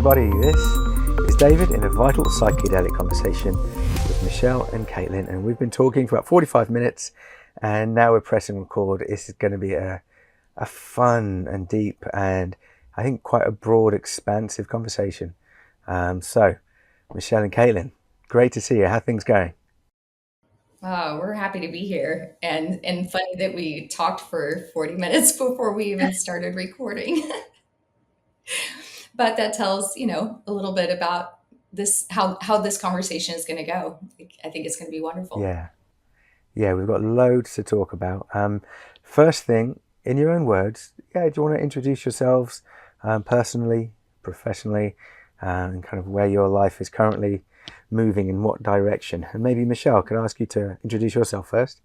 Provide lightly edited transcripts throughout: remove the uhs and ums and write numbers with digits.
everybody. This is David in a Vital Psychedelic Conversation with Michele and Kaitlin, and we've been talking for about 45 minutes, and now we're pressing record. This is going to be a fun and deep and I think quite a broad, expansive conversation. So, Michele and Kaitlin, great to see you. How are things going? Oh, we're happy to be here. And funny that we talked for 40 minutes before we even started recording. But that tells, a little bit about this how this conversation is going to go. I think it's going to be wonderful. Yeah, yeah, we've got loads to talk about. First thing, in your own words, yeah, do you want to introduce yourselves personally, professionally, and kind of where your life is currently moving in what direction? And maybe Michele, could I ask you to introduce yourself first?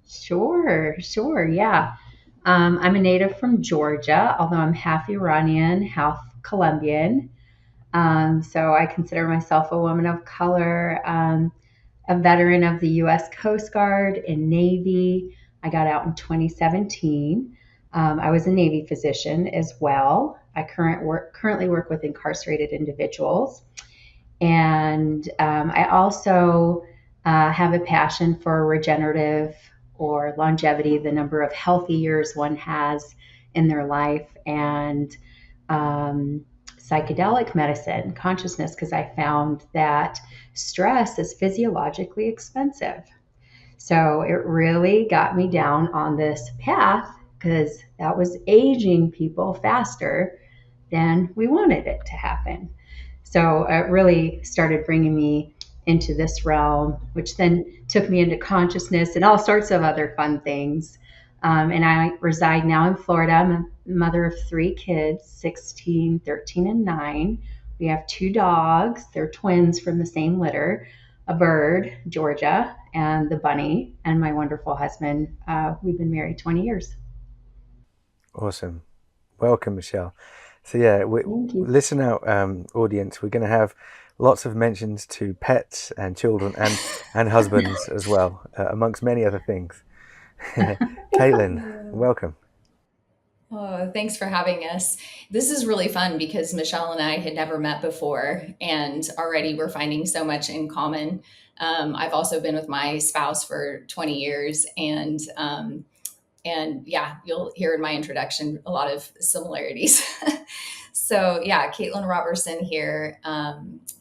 Sure, yeah. I'm a native from Georgia, although I'm half Iranian, half Colombian. So I consider myself a woman of color, a veteran of the U.S. Coast Guard and Navy. I got out in 2017. I was a Navy physician as well. I currently work with incarcerated individuals. And I also have a passion for regenerative or longevity, the number of healthy years one has in their life, and psychedelic medicine, consciousness, because I found that stress is physiologically expensive. So it really got me down on this path because that was aging people faster than we wanted it to happen. So it really started bringing me into this realm, which then took me into consciousness and all sorts of other fun things. And I reside now in Florida. I'm a mother of three kids, 16, 13, and 9. We have two dogs. They're twins from the same litter, a bird, Georgia, and the bunny, and my wonderful husband. We've been married 20 years. Awesome. Welcome, Michele. So yeah, Thank you. listen out, audience. We're going to have lots of mentions to pets and children and husbands as well, amongst many other things. Kaitlin, Yeah. welcome. Oh, thanks for having us. This is really fun because Michelle and I had never met before, and already we're finding so much in common. I've also been with my spouse for 20 years, and yeah, you'll hear in my introduction a lot of similarities. So yeah, Kaitlin Roberson here.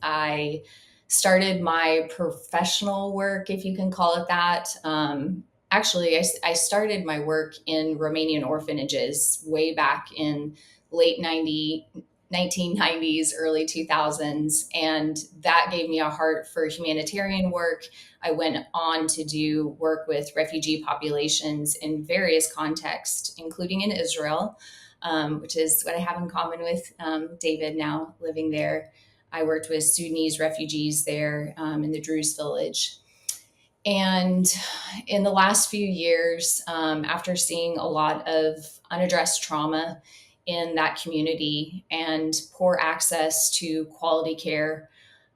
I started my professional work, if you can call it that. Actually, I started my work in Romanian orphanages way back in late 1990s, early 2000s. And that gave me a heart for humanitarian work. I went on to do work with refugee populations in various contexts, including in Israel, which is what I have in common with David now living there. I worked with Sudanese refugees there in the Druze village. And in the last few years, after seeing a lot of unaddressed trauma in that community and poor access to quality care,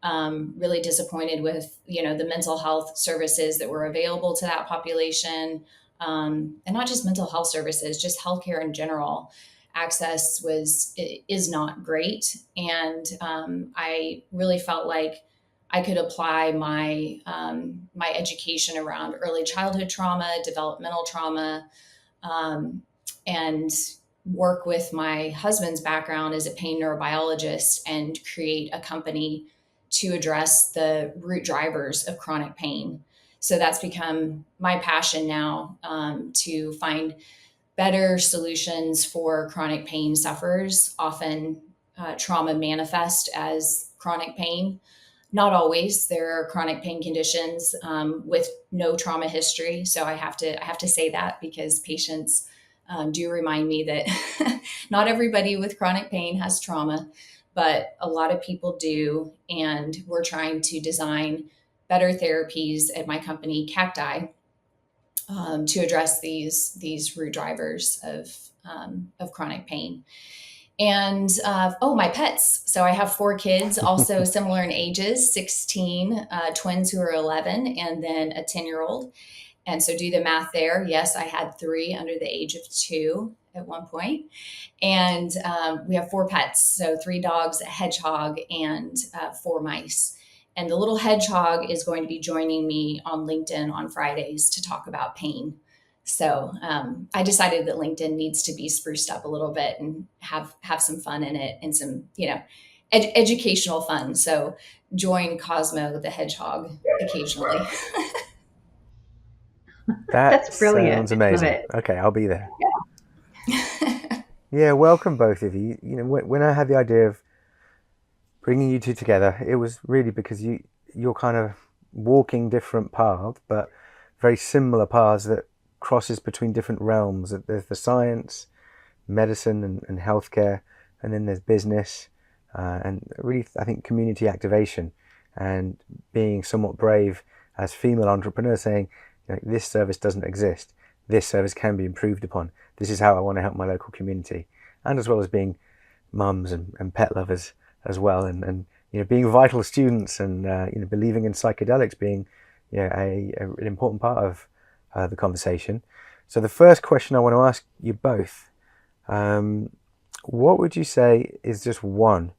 really disappointed with the mental health services that were available to that population, and not just mental health services, just healthcare in general. Access is not great, and I really felt like I could apply my education around early childhood trauma, developmental trauma, um, and work with my husband's background as a pain neurobiologist and create a company to address the root drivers of chronic pain. So that's become my passion now, to find better solutions for chronic pain sufferers. Often trauma manifest as chronic pain. Not always. There are chronic pain conditions with no trauma history. So I have to say that because patients do remind me that not everybody with chronic pain has trauma, but a lot of people do. And we're trying to design better therapies at my company, Cacti, to address these root drivers of chronic pain. And oh, my pets. So I have four kids, also similar in ages: 16, twins who are 11, and then a 10-year-old. And so do the math there. Yes, I had three under the age of two at one point. And we have 4 pets. So 3 dogs, a hedgehog, and 4 mice. And the little hedgehog is going to be joining me on LinkedIn on Fridays to talk about pain. So I decided that LinkedIn needs to be spruced up a little bit and have some fun in it, and some, educational fun. So join Cosmo the hedgehog occasionally. That That's brilliant. sounds Love amazing. it. Okay, I'll be there. Yeah. Yeah, welcome both of you. When I had the idea of bringing you two together, it was really because you're kind of walking different paths, but very similar paths that crosses between different realms. There's the science, medicine, and healthcare, and then there's business, and really, I think, community activation, and being somewhat brave as female entrepreneurs, saying, this service doesn't exist. This service can be improved upon. This is how I want to help my local community, and as well as being mums and pet lovers as well, and being vital students, and believing in psychedelics being an important part of the conversation. So the first question I want to ask you both, what would you say is just one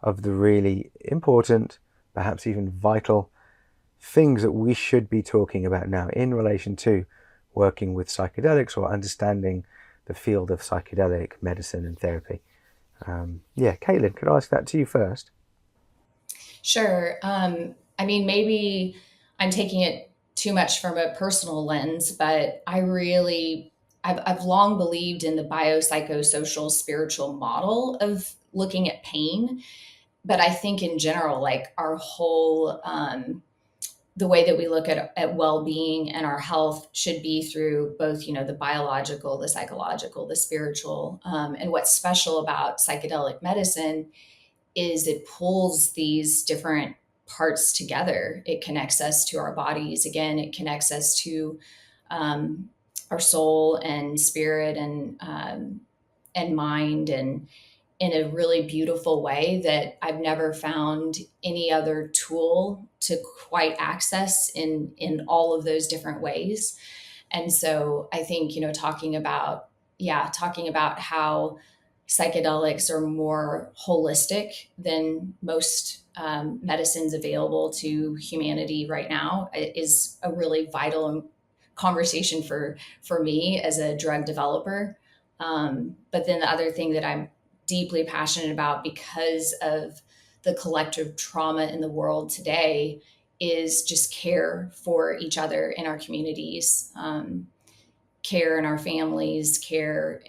of the really important, perhaps even vital things that we should be talking about now in relation to working with psychedelics or understanding the field of psychedelic medicine and therapy? Kaitlin, could I ask that to you first? Sure. Maybe I'm taking it too much from a personal lens, but I've long believed in the biopsychosocial spiritual model of looking at pain. But I think in general, like our whole, the way that we look at well-being and our health should be through both, the biological, the psychological, the spiritual. And what's special about psychedelic medicine is it pulls these different parts together. It connects us to our bodies. Again, it connects us to our soul and spirit and mind, and in a really beautiful way that I've never found any other tool to quite access in all of those different ways. And so I think, talking about how psychedelics are more holistic than most medicines available to humanity right now is a really vital conversation for me as a drug developer. But then the other thing that I'm deeply passionate about, because of the collective trauma in the world today, is just care for each other in our communities, care in our families, care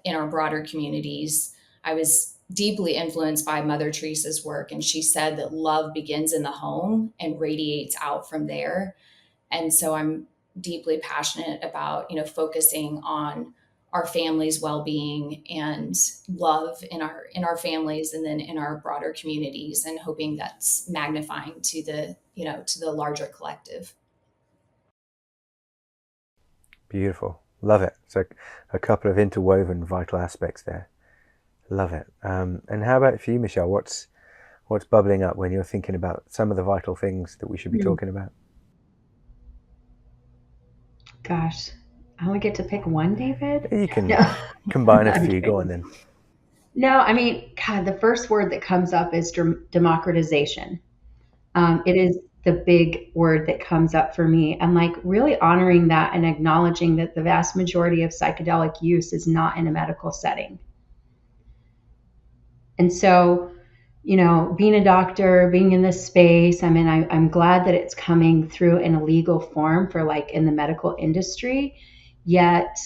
in our broader communities. I was deeply influenced by Mother Teresa's work, and she said that love begins in the home and radiates out from there. And so I'm deeply passionate about, focusing on our families' well-being and love in our families, and then in our broader communities, and hoping that's magnifying to the larger collective. Beautiful. Love it. So a couple of interwoven vital aspects there. Love it. And how about for you, Michele? What's bubbling up when you're thinking about some of the vital things that we should be talking about? Gosh, I only get to pick one, David? You can combine a few. Kidding. Go on then. No, God, the first word that comes up is democratization. It is the big word that comes up for me, and like really honoring that and acknowledging that the vast majority of psychedelic use is not in a medical setting. And so, being a doctor, being in this space, I'm glad that it's coming through in a legal form for like in the medical industry. Yet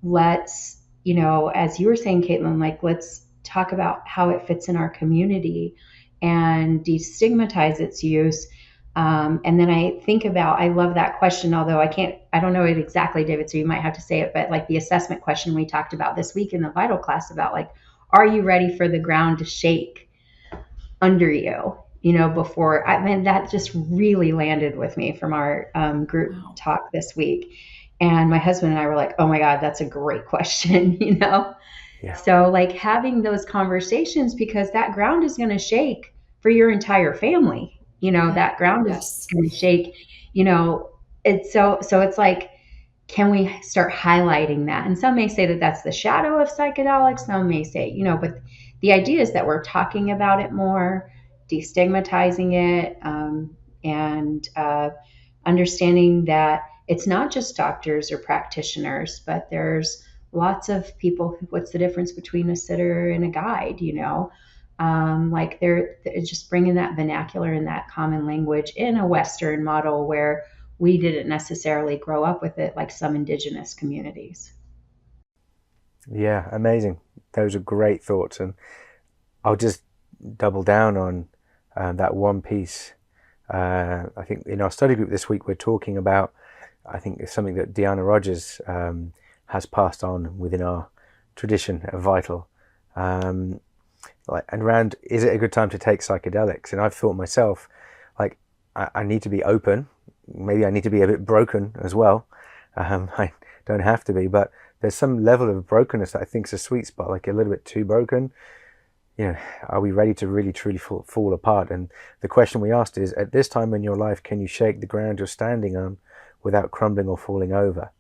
let's, as you were saying, Kaitlin, like let's talk about how it fits in our community and destigmatize its use. And then I think about, I love that question, although I don't know it exactly, David, so you might have to say it, but like the assessment question we talked about this week in the Vital class about like, are you ready for the ground to shake under you? Before, that just really landed with me from our group talk this week. And my husband and I were like, oh my God, that's a great question, Yeah. So like having those conversations, because that ground is going to shake for your entire family. That ground is going to shake, it's so it's like can we start highlighting that? And some may say that that's the shadow of psychedelics. Some may say, but the idea is that we're talking about it more, destigmatizing it, and understanding that it's not just doctors or practitioners, but there's lots of people. What's the difference between a sitter and a guide? Like they're just bringing that vernacular and that common language in a Western model where we didn't necessarily grow up with it like some indigenous communities. Yeah, amazing. Those are great thoughts, and I'll just double down on that one piece. I think in our study group this week we're talking about, I think it's something that Deanna Rogers has passed on within our tradition of Vital, and around, is it a good time to take psychedelics? And I've thought myself, like, I need to be open. Maybe I need to be a bit broken as well. I don't have to be, but there's some level of brokenness that I think is a sweet spot, like a little bit too broken. Are we ready to really truly fall apart? And the question we asked is, at this time in your life, can you shake the ground you're standing on without crumbling or falling over?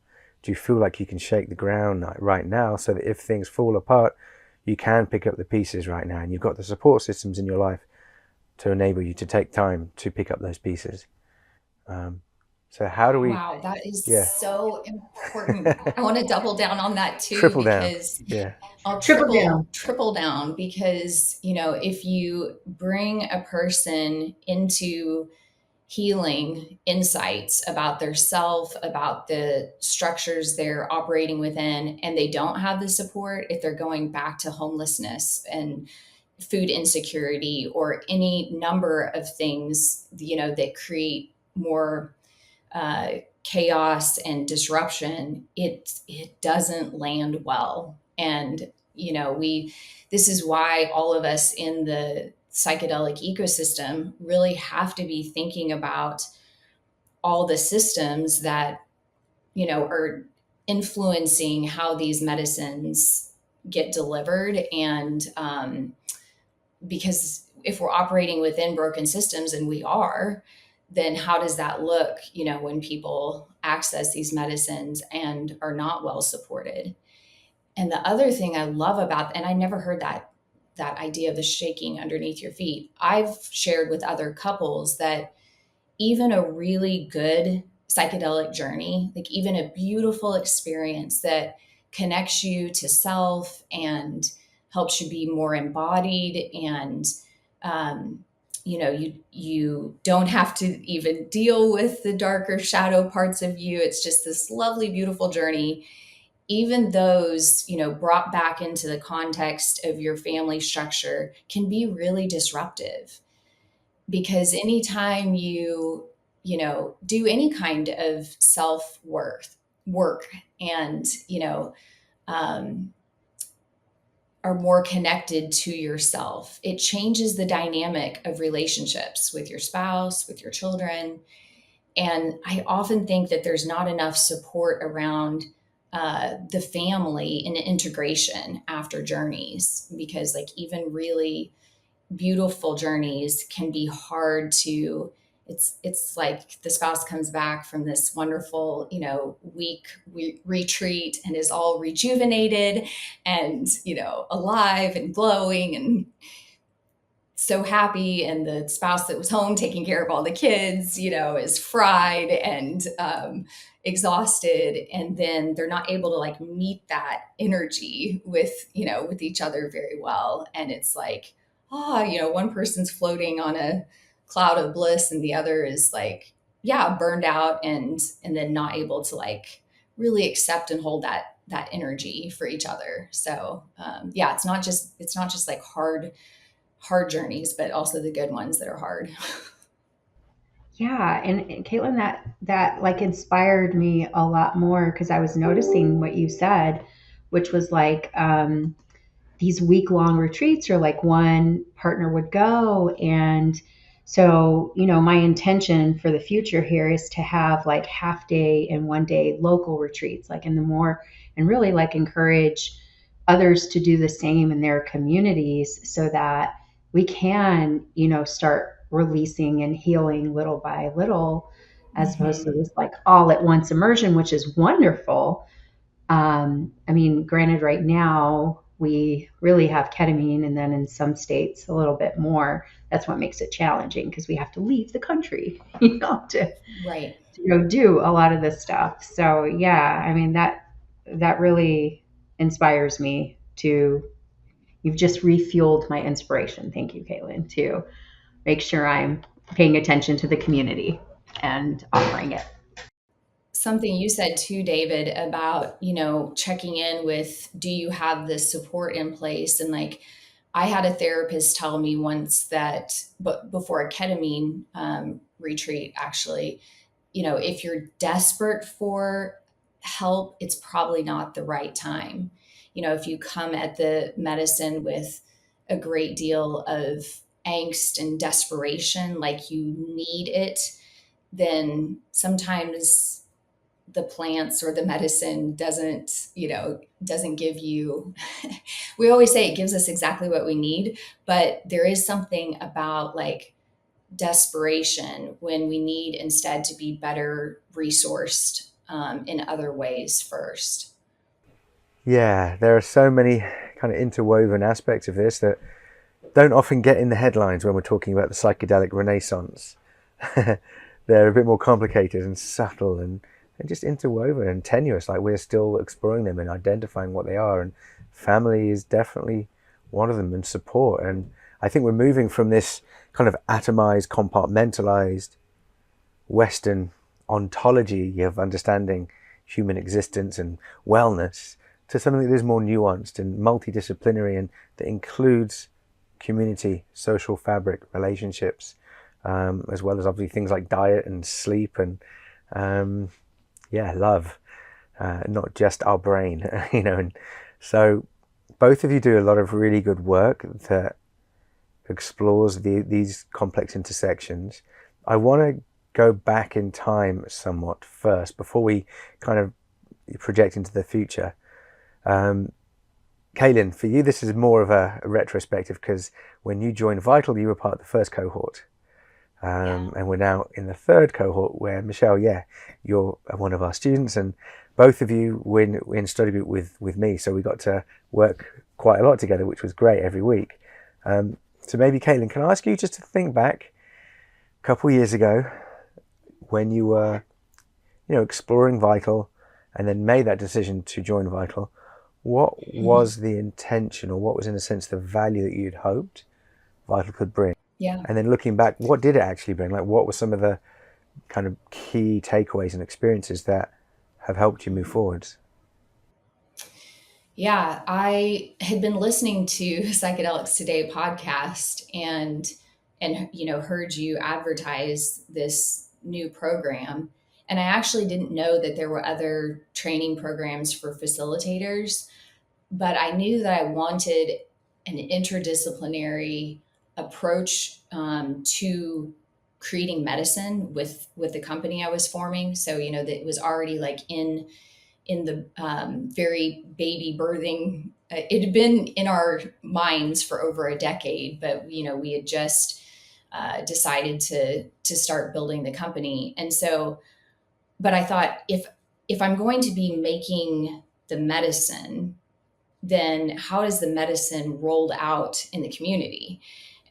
Do you feel like you can shake the ground right now so that if things fall apart, you can pick up the pieces right now, and you've got the support systems in your life to enable you to take time to pick up those pieces? So how do we... Wow, that is Yeah. so important. I want to double down on that too, Triple down. because Yeah. I'll Triple triple down because, if you bring a person into healing insights about their self, about the structures they're operating within, and they don't have the support, if they're going back to homelessness and food insecurity or any number of things, that create more chaos and disruption, it doesn't land well. And this is why all of us in the psychedelic ecosystem really have to be thinking about all the systems that are influencing how these medicines get delivered. And because if we're operating within broken systems, and we are, then how does that look, when people access these medicines and are not well supported? And the other thing I love about, and I never heard that idea of the shaking underneath your feet. I've shared with other couples that even a really good psychedelic journey, like even a beautiful experience that connects you to self and helps you be more embodied, and you don't have to even deal with the darker shadow parts of you. It's just this lovely, beautiful journey. Even those, brought back into the context of your family structure can be really disruptive, because anytime do any kind of work and, are more connected to yourself, it changes the dynamic of relationships with your spouse, with your children. And I often think that there's not enough support around the family and integration after journeys, because like even really beautiful journeys can be hard to, it's like the spouse comes back from this wonderful, week retreat and is all rejuvenated and, alive and glowing and so happy. And the spouse that was home taking care of all the kids, is fried and exhausted. And then they're not able to like meet that energy with each other very well. And it's like, one person's floating on a cloud of bliss and the other is like, burned out and then not able to like really accept and hold that energy for each other. So it's not just like hard journeys, but also the good ones that are hard. Yeah, and Kaitlin, that like inspired me a lot more because I was noticing what you said, which was like these week-long retreats, or like one partner would go. And so, my intention for the future here is to have like half day and 1 day local retreats, like in the more, and really like encourage others to do the same in their communities so that we can, start releasing and healing little by little as opposed to this like all at once immersion, which is wonderful. I mean, granted, right now we really have ketamine, and then in some states a little bit more. That's what makes it challenging because we have to leave the country, Right. to go do a lot of this stuff. So yeah, I mean that really inspires me to. You've just refueled my inspiration. Thank you, Kaitlin, to make sure I'm paying attention to the community and offering it. Something you said too, David, about, checking in with, do you have this support in place? And like, I had a therapist tell me once that, but before a ketamine retreat, actually, if you're desperate for help, it's probably not the right time. If you come at the medicine with a great deal of angst and desperation, like you need it, then sometimes the plants or the medicine doesn't give you we always say it gives us exactly what we need, but there is something about like desperation when we need instead to be better resourced in other ways first. Yeah, there are so many kind of interwoven aspects of this that don't often get in the headlines when we're talking about the psychedelic renaissance. They're a bit more complicated and subtle and just interwoven and tenuous, like we're still exploring them and identifying what they are. And family is definitely one of them, and support. And I think we're moving from this kind of atomized, compartmentalized Western ontology of understanding human existence and wellness to something that is more nuanced and multidisciplinary and that includes community, social fabric, relationships, as well as obviously things like diet and sleep and love, not just our brain, And so both of you do a lot of really good work that explores these complex intersections. I want to go back in time somewhat first before we kind of project into the future. Kaitlin, for you, this is more of a retrospective because when you joined Vital, you were part of the first cohort. And we're now in the third cohort where, Michele, you're one of our students, and both of you were in study group with me. So we got to work quite a lot together, which was great every week. So maybe, Kaitlin, can I ask you just to think back a couple of years ago when you were, exploring Vital and then made that decision to join Vital. What was the intention, or what was, in a sense, the value that you'd hoped Vital could bring? Yeah. And then looking back, what did it actually bring? Like, what were some of the kind of key takeaways and experiences that have helped you move forwards? Yeah, I had been listening to Psychedelics Today podcast and heard you advertise this new program. And I actually didn't know that there were other training programs for facilitators, but I knew that I wanted an interdisciplinary approach to creating medicine with the company I was forming. So, that it was already like in the very baby birthing. It had been in our minds for over a decade, but we had just decided to start building the company. And so, but I thought if I'm going to be making the medicine, then how is the medicine rolled out in the community?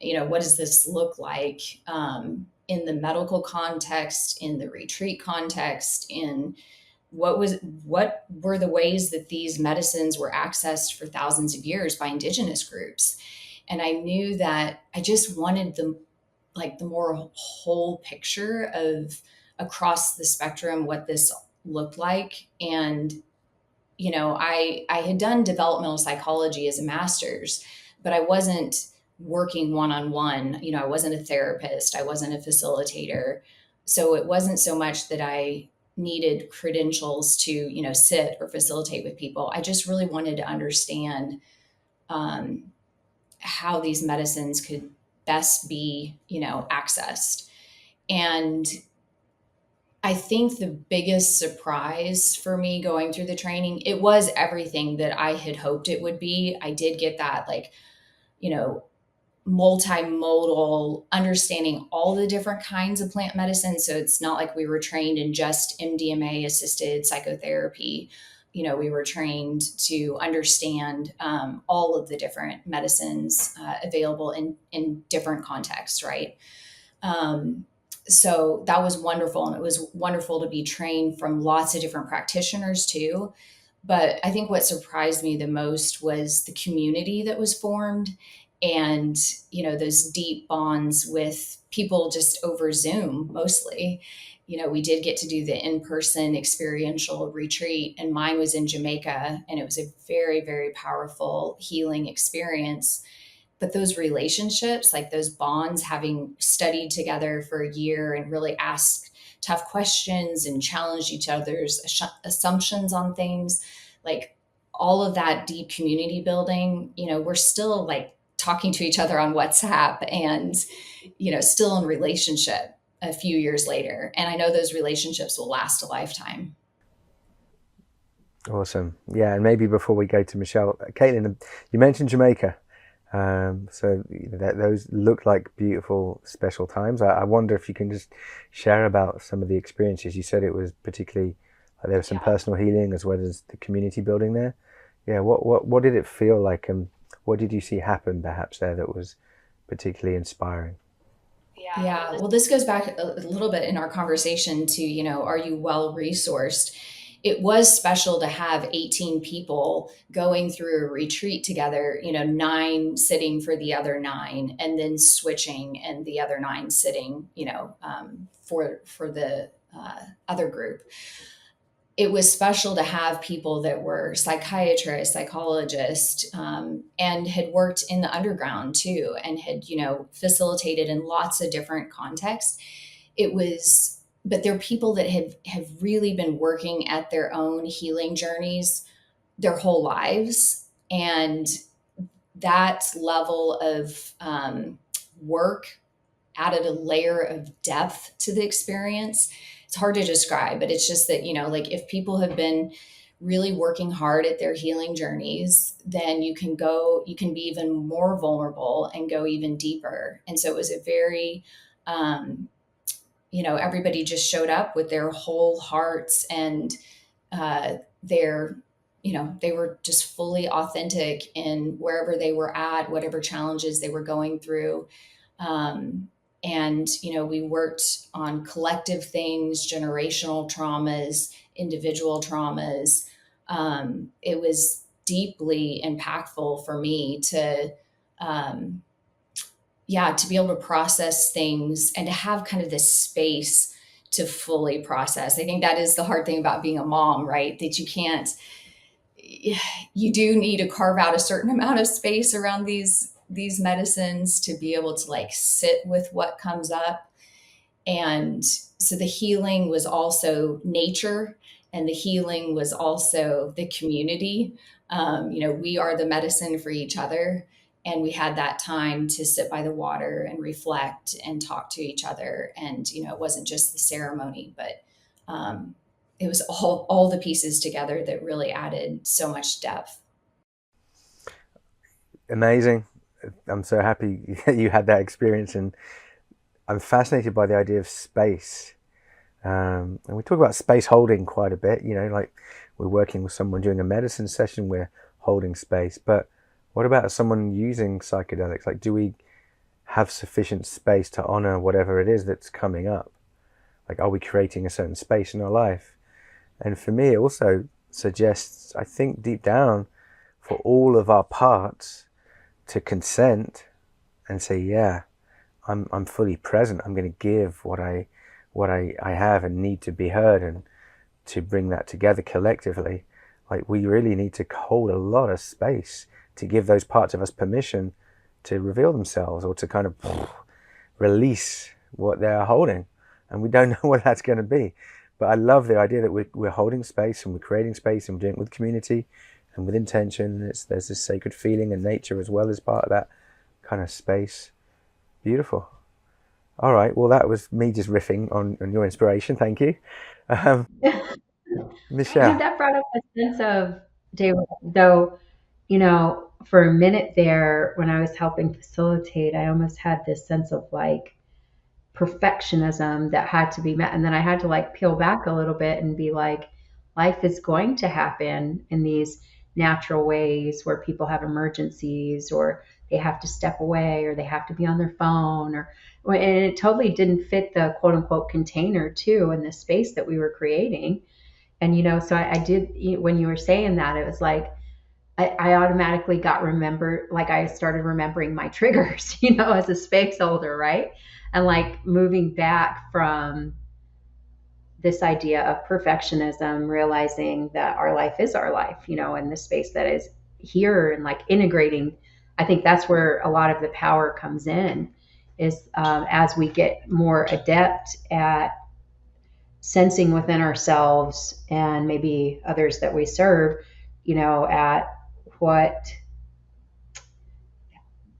What does this look like in the medical context, in the retreat context, in what were the ways that these medicines were accessed for thousands of years by indigenous groups? And I knew that I just wanted the more whole picture of across the spectrum what this looked like. And I had done developmental psychology as a master's, but I wasn't working one-on-one. I wasn't a therapist, I wasn't a facilitator. So it wasn't so much that I needed credentials to, sit or facilitate with people. I just really wanted to understand how these medicines could best be, accessed. And I think the biggest surprise for me going through the training, it was everything that I had hoped it would be. I did get that, like, multimodal, understanding all the different kinds of plant medicine. So it's not like we were trained in just MDMA assisted psychotherapy. We were trained to understand all of the different medicines available in different contexts, right? Um, so that was wonderful. And it was wonderful to be trained from lots of different practitioners too. But I think what surprised me the most was the community that was formed, and, those deep bonds with people just over Zoom mostly. We did get to do the in-person experiential retreat, and mine was in Jamaica, and it was a very, very powerful healing experience. But those relationships, like those bonds, having studied together for a year and really asked tough questions and challenged each other's assumptions on things, like all of that deep community building, we're still like talking to each other on WhatsApp and, still in relationship a few years later. And I know those relationships will last a lifetime. Awesome. Yeah, and maybe before we go to Michele, Kaitlin, you mentioned Jamaica. So those look like beautiful, special times. I wonder if you can just share about some of the experiences. You said it was particularly, there was some personal healing as well as the community building there. Yeah, what did it feel like, and what did you see happen perhaps there that was particularly inspiring? Yeah. Well, this goes back a little bit in our conversation to, are you well resourced? It was special to have 18 people going through a retreat together, 9 sitting for the other 9, and then switching and the other 9 sitting, for the other group. It was special to have people that were psychiatrists, psychologists, and had worked in the underground too, and had, facilitated in lots of different contexts. But they're people that have really been working at their own healing journeys their whole lives. And that level of work added a layer of depth to the experience. It's hard to describe, but it's just that, like if people have been really working hard at their healing journeys, then you can be even more vulnerable and go even deeper. And so it was a very, everybody just showed up with their whole hearts, and they were just fully authentic in wherever they were at, whatever challenges they were going through. And, we worked on collective things, generational traumas, individual traumas. It was deeply impactful for me to, to be able to process things and to have kind of this space to fully process. I think that is the hard thing about being a mom, right? That you do need to carve out a certain amount of space around these medicines to be able to like sit with what comes up. And so the healing was also nature, and the healing was also the community. We are the medicine for each other. And we had that time to sit by the water and reflect and talk to each other. And, it wasn't just the ceremony, but it was all the pieces together that really added so much depth. Amazing. I'm so happy you had that experience, and I'm fascinated by the idea of space. And we talk about space holding quite a bit, like we're working with someone during a medicine session, we're holding space. But what about someone using psychedelics? Like, do we have sufficient space to honor whatever it is that's coming up? Like, are we creating a certain space in our life? And for me, it also suggests, I think deep down, for all of our parts to consent and say, yeah, I'm fully present. I'm going to give what I have and need to be heard, and to bring that together collectively. Like, we really need to hold a lot of space to give those parts of us permission to reveal themselves, or to kind of release what they're holding. And we don't know what that's going to be. But I love the idea that we're holding space, and we're creating space, and we're doing it with community and with intention. There's this sacred feeling, and nature as well as part of that kind of space. Beautiful. All right. Well, that was me just riffing on your inspiration. Thank you. Michele. That brought up a sense of, David, though, for a minute there when I was helping facilitate, I almost had this sense of like perfectionism that had to be met. And then I had to like peel back a little bit and be like, life is going to happen in these natural ways where people have emergencies or they have to step away or they have to be on their phone and it totally didn't fit the quote unquote container too in the space that we were creating. And, so I did, when you were saying that, it was like, I automatically like I started remembering my triggers, as a space holder, right? And like moving back from this idea of perfectionism, realizing that our life is our life, in the space that is here and like integrating. I think that's where a lot of the power comes in is as we get more adept at sensing within ourselves and maybe others that we serve, at what,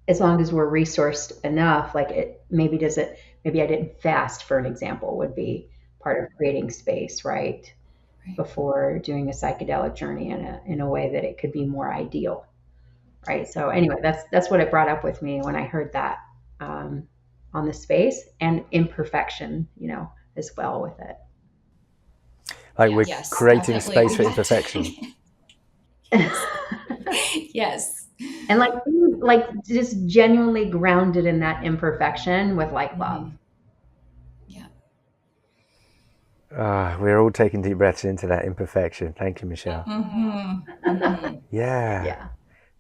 as long as we're resourced enough, like maybe I didn't fast, for an example, would be part of creating space, right? Before doing a psychedelic journey in a way that it could be more ideal. Right. So anyway, that's what it brought up with me when I heard that on the space and imperfection, as well with it. Like we're creating definitely. space for imperfection. Yes. And like just genuinely grounded in that imperfection with like love. Yeah. We're all taking deep breaths into that imperfection. Thank you, Michele. Mm-hmm. Mm-hmm. Yeah.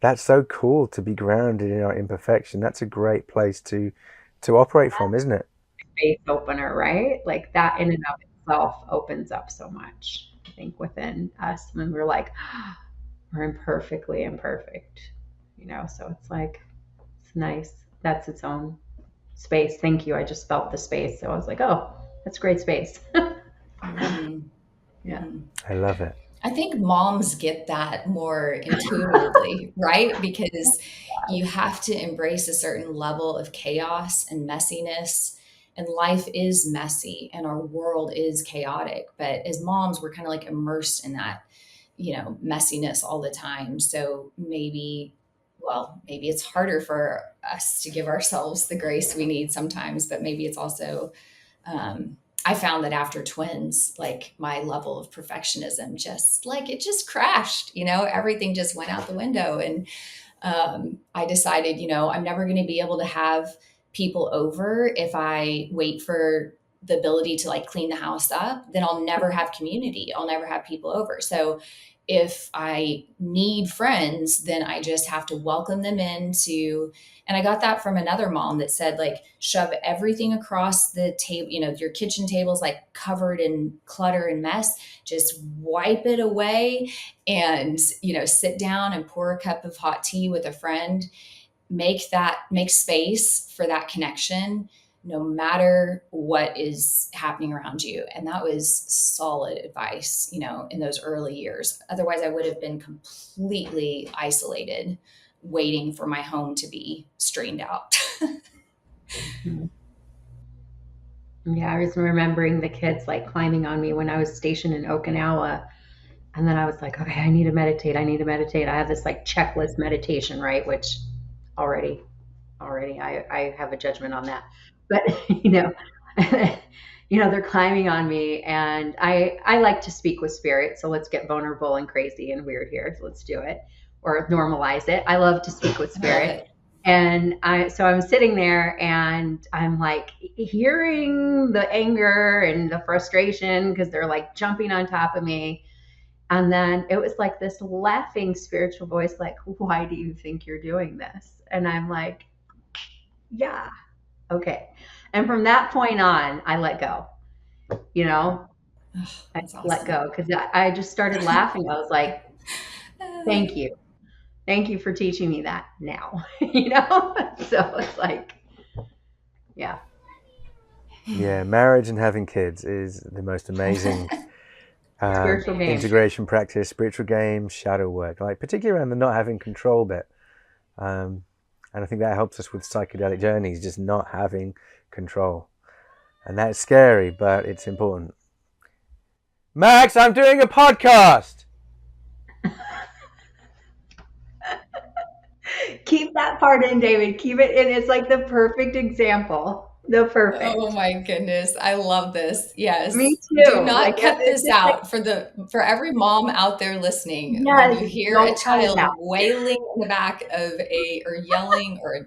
That's so cool to be grounded in our imperfection. That's a great place to operate from, isn't it? Space opener, right? Like that in and of itself opens up so much, I think, within us when we're like, we're imperfectly imperfect, so it's like, it's nice. That's its own space. Thank you. I just felt the space. So I was like, oh, that's great space. Mm-hmm. Yeah. I love it. I think moms get that more intuitively, right? Because you have to embrace a certain level of chaos and messiness. And life is messy and our world is chaotic. But as moms, we're kind of like immersed in that, messiness all the time. So maybe it's harder for us to give ourselves the grace we need sometimes, but maybe it's also, I found that after twins, like my level of perfectionism it just crashed, everything just went out the window. And I decided, I'm never going to be able to have people over if I wait for the ability to like clean the house up, then I'll never have community. I'll never have people over. So if I need friends, then I just have to welcome them into, and I got that from another mom that said, like, shove everything across the table, your kitchen table's like covered in clutter and mess, just wipe it away and, sit down and pour a cup of hot tea with a friend, make space for that connection, no matter what is happening around you. And that was solid advice, in those early years. Otherwise, I would have been completely isolated, waiting for my home to be straightened out. Yeah, I was remembering the kids like climbing on me when I was stationed in Okinawa. And then I was like, okay, I need to meditate. I have this like checklist meditation, right? Which already I have a judgment on that. But they're climbing on me, and I like to speak with spirit. So let's get vulnerable and crazy and weird here. So let's do it or normalize it. I love to speak with spirit. And so I'm sitting there and I'm like hearing the anger and the frustration because they're like jumping on top of me. And then it was like this laughing spiritual voice, like, why do you think you're doing this? And I'm like, yeah, okay. And from that point on, I let go, I let go because I just started laughing. I was like, thank you. Thank you for teaching me that now, So it's like, yeah. Yeah, marriage and having kids is the most amazing spiritual game. Integration practice, spiritual game, shadow work, like particularly around the not having control bit. And I think that helps us with psychedelic journeys, just not having control. And that's scary, but it's important. Max, I'm doing a podcast. Keep that part in, David. Keep it in. It's like the perfect example. The Oh perfect. my goodness. I love this. Me Yes. Do too. not Like, cut it's this just like, out for every mom out there listening. When yes, you hear a don't cut it child out. wailing in the back of or yelling or a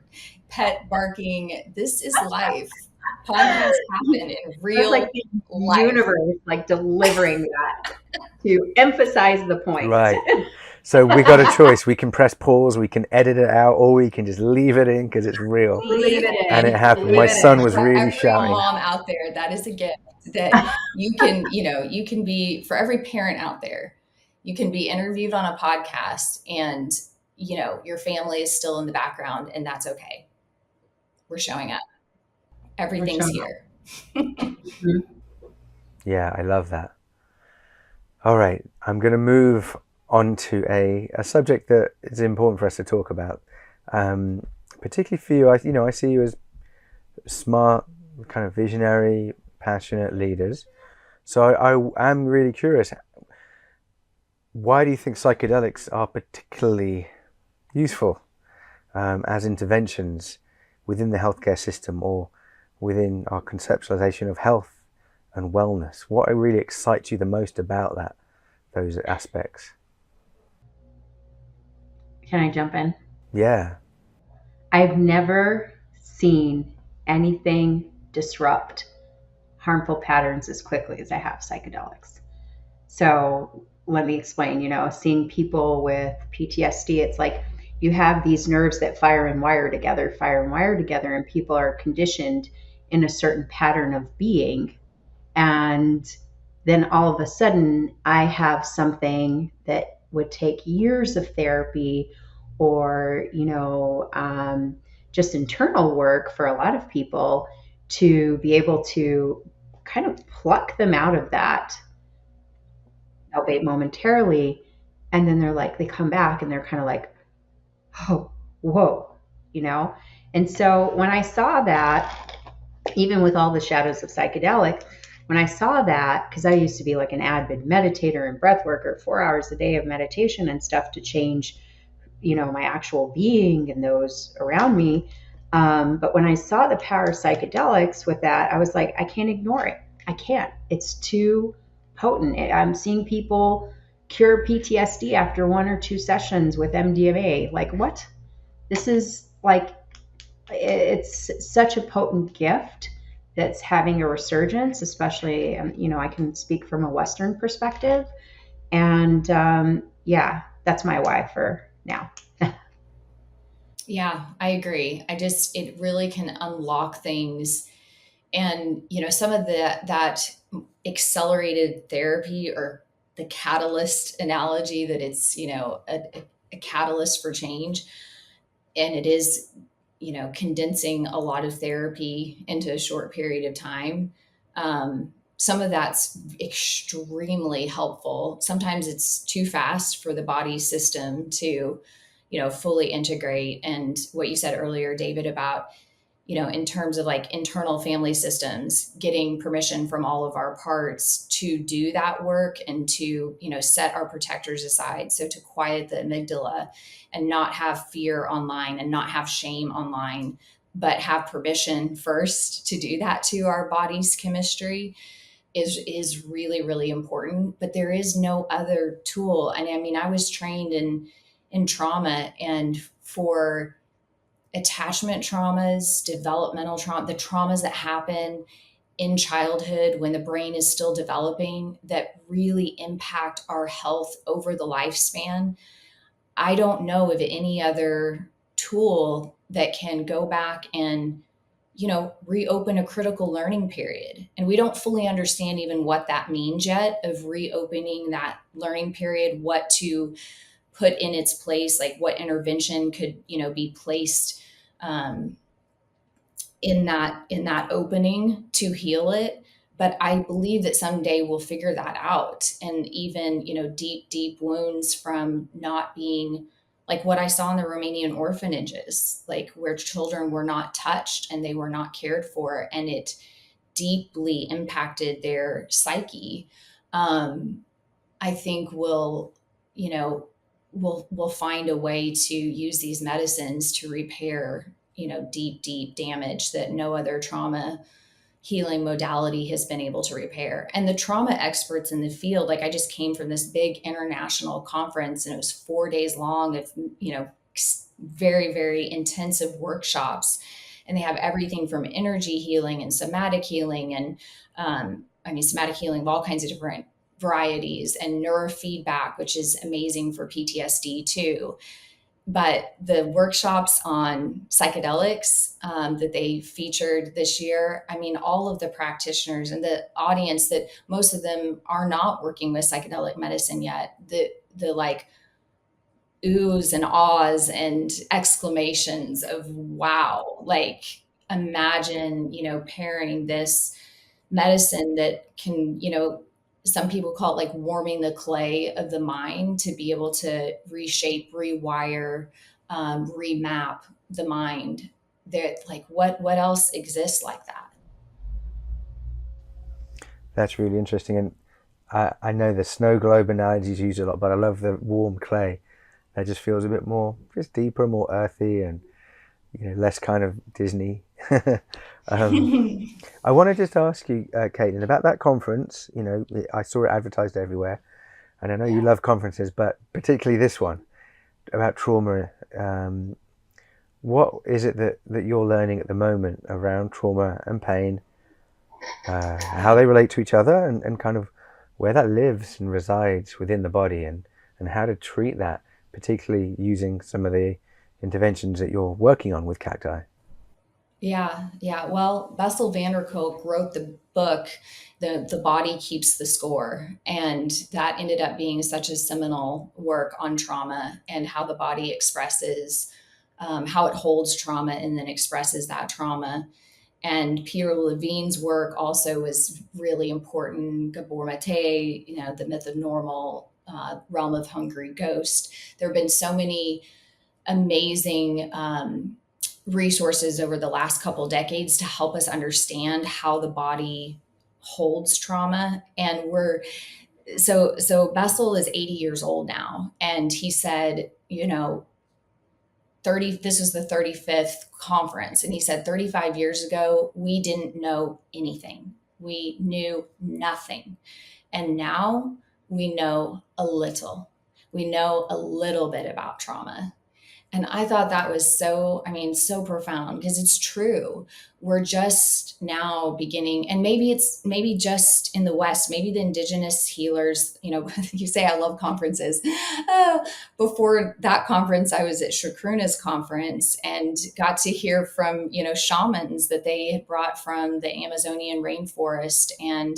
pet barking, this is life. Podcasts happen in That's like real the life. universe, like delivering that to emphasize the point. Right. So we got a choice. We can press pause, we can edit it out, or we can just leave it in because it's real. Leave Leave it And it in. happened. Leave My it it son in. in. was For really every shouting. mom out there, that is a gift that you can, you can be, for every parent out there, you can be interviewed on a podcast and, your family is still in the background and that's okay. We're showing up. We're Everything's showing up. here. Yeah, I love that. All right, I'm going to move on to a subject that is important for us to talk about, particularly for you. I see you as smart, kind of visionary, passionate leaders. So I am really curious. Why do you think psychedelics are particularly useful as interventions within the healthcare system or within our conceptualization of health and wellness? What really excites you the most about those aspects? Can I jump in? Yeah. I've never seen anything disrupt harmful patterns as quickly as I have psychedelics. So let me explain, seeing people with PTSD, it's like you have these nerves that fire and wire together, and people are conditioned in a certain pattern of being. And then all of a sudden, I have something that would take years of therapy or, just internal work for a lot of people to be able to kind of pluck them out of that, albeit momentarily. And then they come back and they're kind of like, oh, whoa, you know? And so when I saw that, even with all the shadows of psychedelic, when I saw that, because I used to be like an avid meditator and breath worker, 4 hours a day of meditation and stuff to change, my actual being and those around me. But when I saw the power of psychedelics with that, I was like, I can't ignore it. I can't. It's too potent. I'm seeing people cure PTSD after 1 or 2 sessions with MDMA. Like, what? This is like, it's such a potent gift that's having a resurgence, especially, I can speak from a Western perspective. And yeah, that's my why for now. Yeah, I agree. It really can unlock things. And, some of that accelerated therapy or the catalyst analogy that it's, a catalyst for change. And it is, condensing a lot of therapy into a short period of time. Some of that's extremely helpful. Sometimes it's too fast for the body system to, fully integrate. And what you said earlier, David, about, in terms of like internal family systems, getting permission from all of our parts to do that work and to, set our protectors aside. So to quiet the amygdala and not have fear online and not have shame online, but have permission first to do that to our body's chemistry is really, really important. But there is no other tool. And I mean, I was trained in trauma, and for attachment traumas, developmental trauma, the traumas that happen in childhood when the brain is still developing that really impact our health over the lifespan. I don't know of any other tool that can go back and, reopen a critical learning period. And we don't fully understand even what that means yet, of reopening that learning period, what to put in its place, like what intervention could, be placed um, in that opening to heal it. But I believe that someday we'll figure that out. And even, deep wounds from not being, like what I saw in the Romanian orphanages, like where children were not touched and they were not cared for, and it deeply impacted their psyche. I think will, you know, we'll find a way to use these medicines to repair, deep damage that no other trauma healing modality has been able to repair. And the trauma experts in the field, like I just came from this big international conference, and it was 4 days long of, very, very intensive workshops. And they have everything from energy healing and somatic healing and, somatic healing of all kinds of different varieties, and neurofeedback, which is amazing for PTSD too. But the workshops on psychedelics that they featured this year, all of the practitioners and the audience, that most of them are not working with psychedelic medicine yet, the like oohs and ahs and exclamations of wow, like imagine, pairing this medicine that can, some people call it like warming the clay of the mind to be able to reshape, rewire, remap the mind. There, like what else exists like that? That's really interesting. And I know the snow globe analogy is used a lot, but I love the warm clay. That just feels a bit more, just deeper, more earthy, and less kind of Disney. I want to just ask you, Kaitlin, about that conference. I saw it advertised everywhere, and I know you love conferences, but particularly this one about trauma. What is it that you're learning at the moment around trauma and pain, how they relate to each other, and kind of where that lives and resides within the body, and how to treat that, particularly using some of the interventions that you're working on with cacti? Yeah. Well, Bessel van der Kolk wrote the book, The Body Keeps the Score. And that ended up being such a seminal work on trauma and how the body expresses, how it holds trauma and then expresses that trauma. And Peter Levine's work also was really important. Gabor Mate, The Myth of Normal, Realm of Hungry Ghost. There have been so many amazing resources over the last couple decades to help us understand how the body holds trauma. And so Bessel is 80 years old now, and he said, 30, this was the 35th conference, and he said 35 years ago we didn't know anything, we knew nothing, and now we know a little bit about trauma. And I thought that was so profound, because it's true. We're just now beginning, and maybe just in the West, maybe the indigenous healers, you say I love conferences. Before that conference, I was at Shakruna's conference and got to hear from, shamans that they had brought from the Amazonian rainforest, and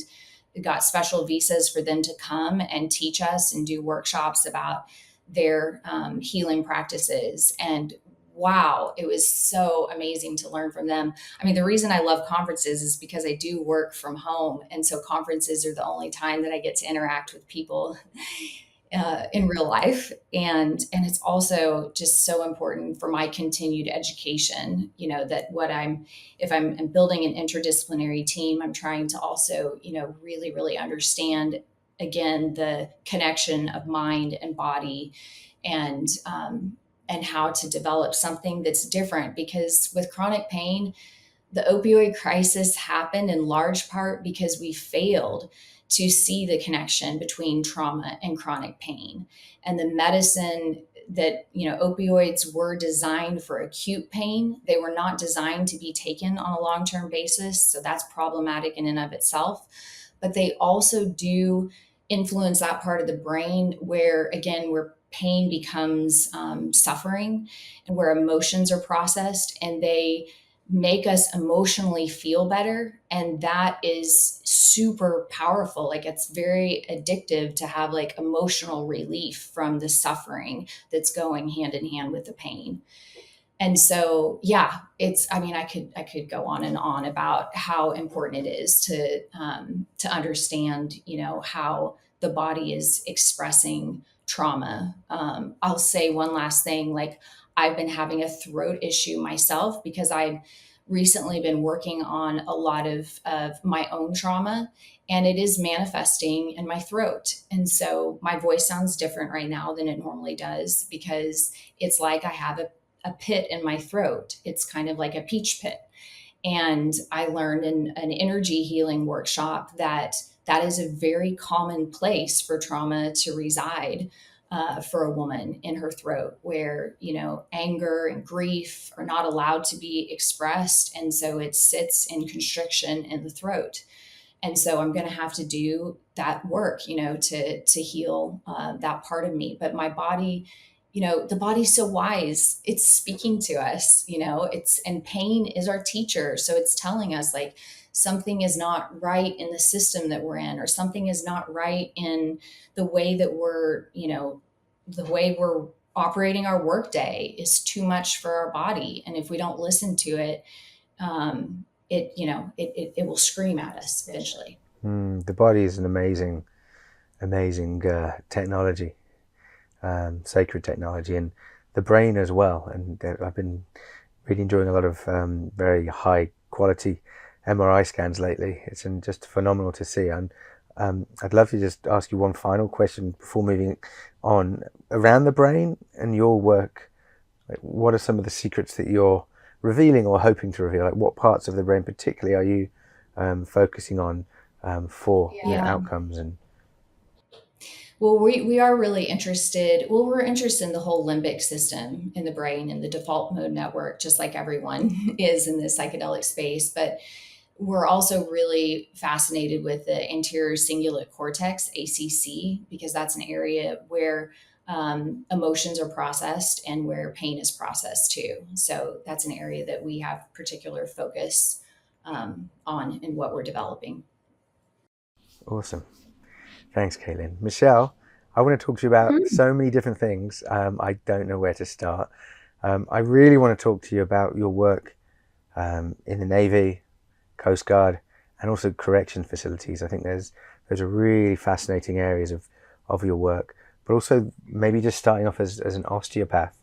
got special visas for them to come and teach us and do workshops about their healing practices. And wow, it was so amazing to learn from them. The reason I love conferences is because I do work from home. And so conferences are the only time that I get to interact with people in real life. And it's also just so important for my continued education, that if I'm building an interdisciplinary team, I'm trying to also, really, really understand, again, the connection of mind and body, and how to develop something that's different. Because with chronic pain, the opioid crisis happened in large part because we failed to see the connection between trauma and chronic pain. And the medicine that, opioids were designed for acute pain. They were not designed to be taken on a long-term basis. So that's problematic in and of itself. But they also do influence that part of the brain where pain becomes suffering, and where emotions are processed, and they make us emotionally feel better. And that is super powerful. Like, it's very addictive to have like emotional relief from the suffering that's going hand in hand with the pain. And so, I could go on and on about how important it is to understand, how the body is expressing trauma. I'll say one last thing. Like, I've been having a throat issue myself because I recently been working on a lot of my own trauma, and it is manifesting in my throat. And so my voice sounds different right now than it normally does, because it's like I have a pit in my throat. It's kind of like a peach pit. And I learned in an energy healing workshop that that is a very common place for trauma to reside, for a woman, in her throat, where, anger and grief are not allowed to be expressed. And so it sits in constriction in the throat. And so I'm going to have to do that work, to heal that part of me. But my body, the body's so wise. It's speaking to us, and pain is our teacher. So it's telling us, like, something is not right in the system that we're in, or something is not right in the way that the way we're operating our workday is too much for our body. And if we don't listen to it, it will scream at us eventually. The body is an amazing technology, sacred technology, and the brain as well. And I've been really enjoying a lot of very high quality MRI scans lately. It's just phenomenal to see. And I'd love to just ask you one final question before moving on around the brain and your work. Like, what are some of the secrets that you're revealing or hoping to reveal? Like, what parts of the brain particularly are you focusing on for outcomes? And well, we are really interested. Well, we're interested in the whole limbic system in the brain and the default mode network, just like everyone is in the psychedelic space. But we're also really fascinated with the anterior cingulate cortex, ACC, because that's an area where emotions are processed and where pain is processed too. So that's an area that we have particular focus on in what we're developing. Awesome. Thanks, Kaitlin. Michele, I want to talk to you about so many different things. I don't know where to start. I really want to talk to you about your work in the Navy, Coast Guard, and also correction facilities. I think those are really fascinating areas of your work. But also be just starting off as an osteopath.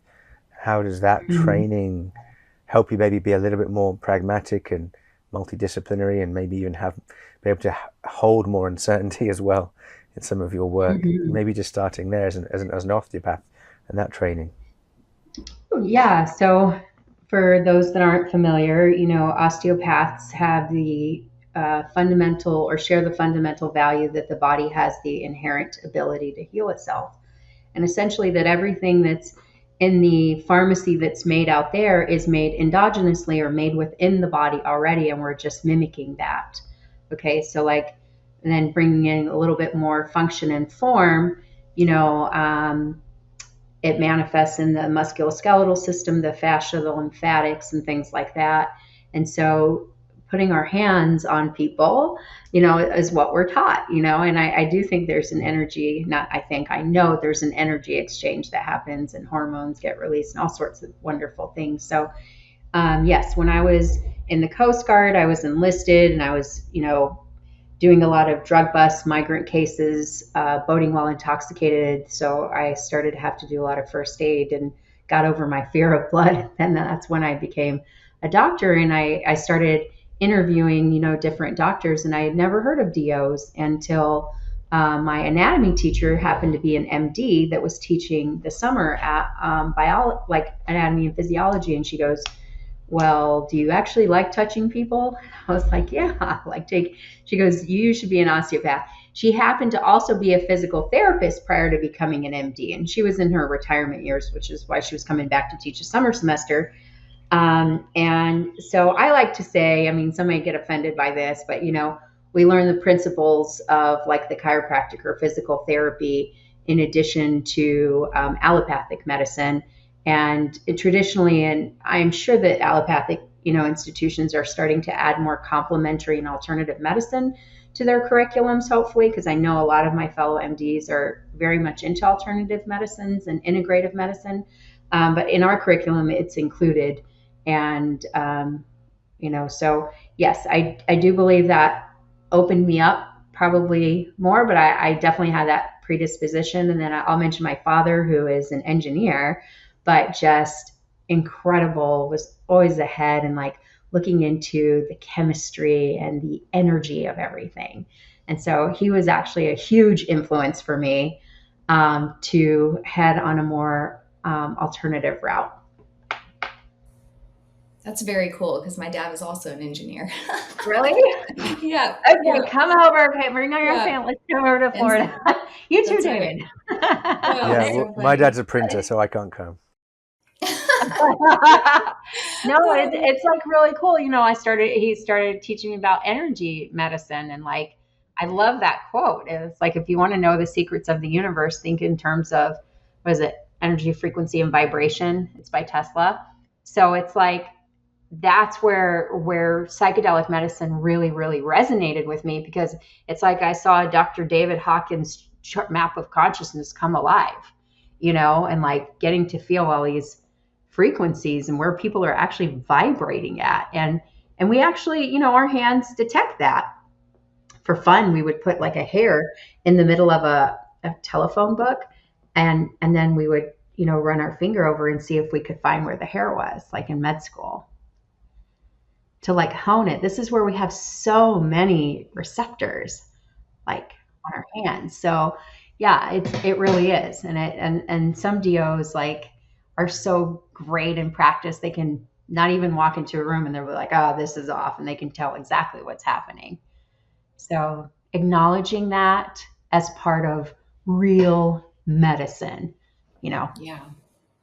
How does that training help you maybe be a little bit more pragmatic and multidisciplinary, and maybe even be able to hold more uncertainty as well in some of your work? Maybe just starting there as an osteopath and that training. Yeah. So for those that aren't familiar, osteopaths have the fundamental, or share the fundamental value that the body has the inherent ability to heal itself. And essentially that everything that's in the pharmacy that's made out there is made endogenously or made within the body already, and we're just mimicking that. Okay, so like, and then bringing in a little bit more function and form, it manifests in the musculoskeletal system, the fascia, the lymphatics, and things like that. And so putting our hands on people, is what we're taught, and I do think there's an energy, I know there's an energy exchange that happens, and hormones get released and all sorts of wonderful things. So yes, when I was in the Coast Guard, I was enlisted, and I was, doing a lot of drug bust migrant cases, boating while intoxicated. So I started to have to do a lot of first aid and got over my fear of blood. And that's when I became a doctor, and I started interviewing, different doctors, and I had never heard of DOs until my anatomy teacher happened to be an MD that was teaching the summer at anatomy and physiology. And she goes, well, do you actually like touching people? I was like, yeah, she goes, you should be an osteopath. She happened to also be a physical therapist prior to becoming an MD. And she was in her retirement years, which is why she was coming back to teach a summer semester. And so I like to say, some might get offended by this, but we learn the principles of like the chiropractic or physical therapy in addition to allopathic medicine. And traditionally, and I'm sure that allopathic, institutions are starting to add more complementary and alternative medicine to their curriculums, hopefully, because I know a lot of my fellow MDs are very much into alternative medicines and integrative medicine. But in our curriculum, it's included. And, so yes, I do believe that opened me up probably more, but I definitely had that predisposition. And then I'll mention my father, who is an engineer, but just incredible, was always ahead and like looking into the chemistry and the energy of everything. And so he was actually a huge influence for me to head on a more alternative route. That's very cool because my dad is also an engineer. Really? Yeah. Okay, Yeah. come over. Okay, bring on your Yeah. family. Let's come over to Florida. You too, That's David. right. Yeah, That's well, so my funny. dad's a printer, so I can't come. No, it's like really cool. He started teaching me about energy medicine, and like, I love that quote. It's like, if you want to know the secrets of the universe, think in terms of, what is it? Energy, frequency, and vibration. It's by Tesla. So it's like, that's where psychedelic medicine really, really resonated with me, because it's like I saw Dr. David Hawkins' map of consciousness come alive, and like getting to feel all these frequencies and where people are actually vibrating at. And we actually, our hands detect that. For fun, we would put like a hair in the middle of a telephone book, and then we would, run our finger over and see if we could find where the hair was, like in med school, to like hone it. This is where we have so many receptors, like on our hands. So yeah, it really is. And some DOs like are so great in practice, they can not even walk into a room and they're like, oh, this is off, and they can tell exactly what's happening. So acknowledging that as part of real medicine, Yeah.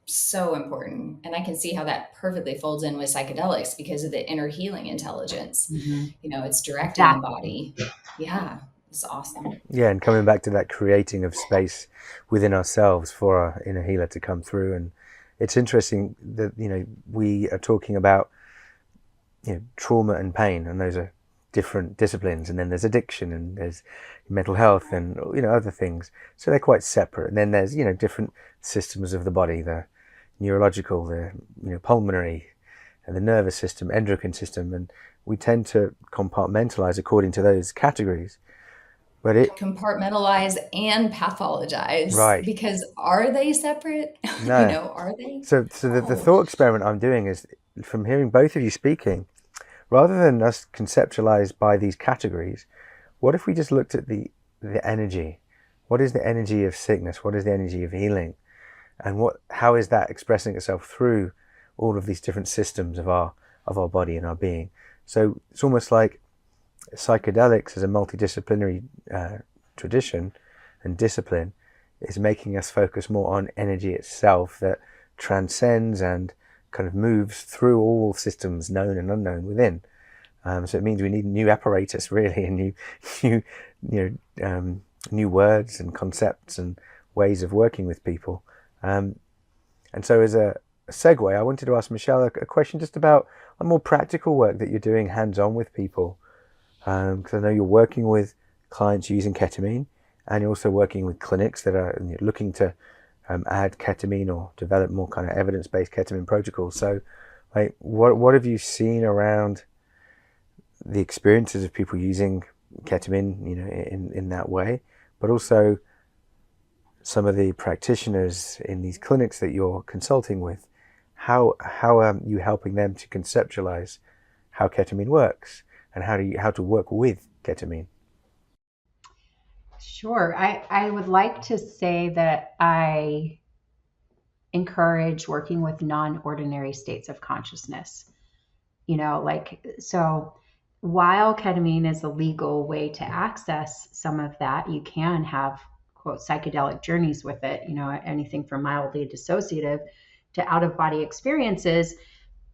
So important. And I can see how that perfectly folds in with psychedelics because of the inner healing intelligence. It's directing the body. Yeah. It's awesome. Yeah, and coming back to that creating of space within ourselves for our inner healer to come through. And it's interesting that, we are talking about, trauma and pain, and those are different disciplines. And then there's addiction, and there's mental health, and, other things. So they're quite separate. And then there's, different systems of the body, the neurological, the, pulmonary, and the nervous system, endocrine system. And we tend to compartmentalize according to those categories. But compartmentalize and pathologize, right, because are they separate? No. Are they? So the thought experiment I'm doing is, from hearing both of you speaking, rather than us conceptualize by these categories, what if we just looked at the energy? What is the energy of sickness? What is the energy of healing? And how is that expressing itself through all of these different systems of our body and our being? So it's almost like psychedelics as a multidisciplinary tradition and discipline is making us focus more on energy itself that transcends and kind of moves through all systems known and unknown within. So it means we need new apparatus, really, and new words and concepts and ways of working with people. And so as a segue, I wanted to ask Michele a question just about the more practical work that you're doing hands-on with people. Because I know you're working with clients using ketamine, and you're also working with clinics that are looking to add ketamine or develop more kind of evidence-based ketamine protocols. So, like, what have you seen around the experiences of people using ketamine, in that way, but also some of the practitioners in these clinics that you're consulting with? How are you helping them to conceptualize how ketamine works? And how to work with ketamine? Sure. I would like to say that I encourage working with non-ordinary states of consciousness. So while ketamine is a legal way to access some of that, you can have, quote, psychedelic journeys with it, anything from mildly dissociative to out-of-body experiences.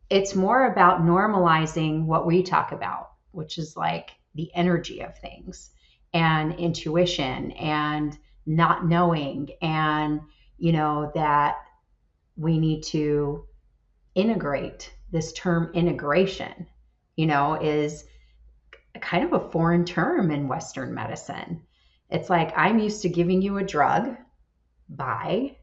It's more about normalizing what we talk about, which is like the energy of things and intuition and not knowing, and that we need to integrate. This term integration is kind of a foreign term in Western medicine. It's like, I'm used to giving you a drug, bye,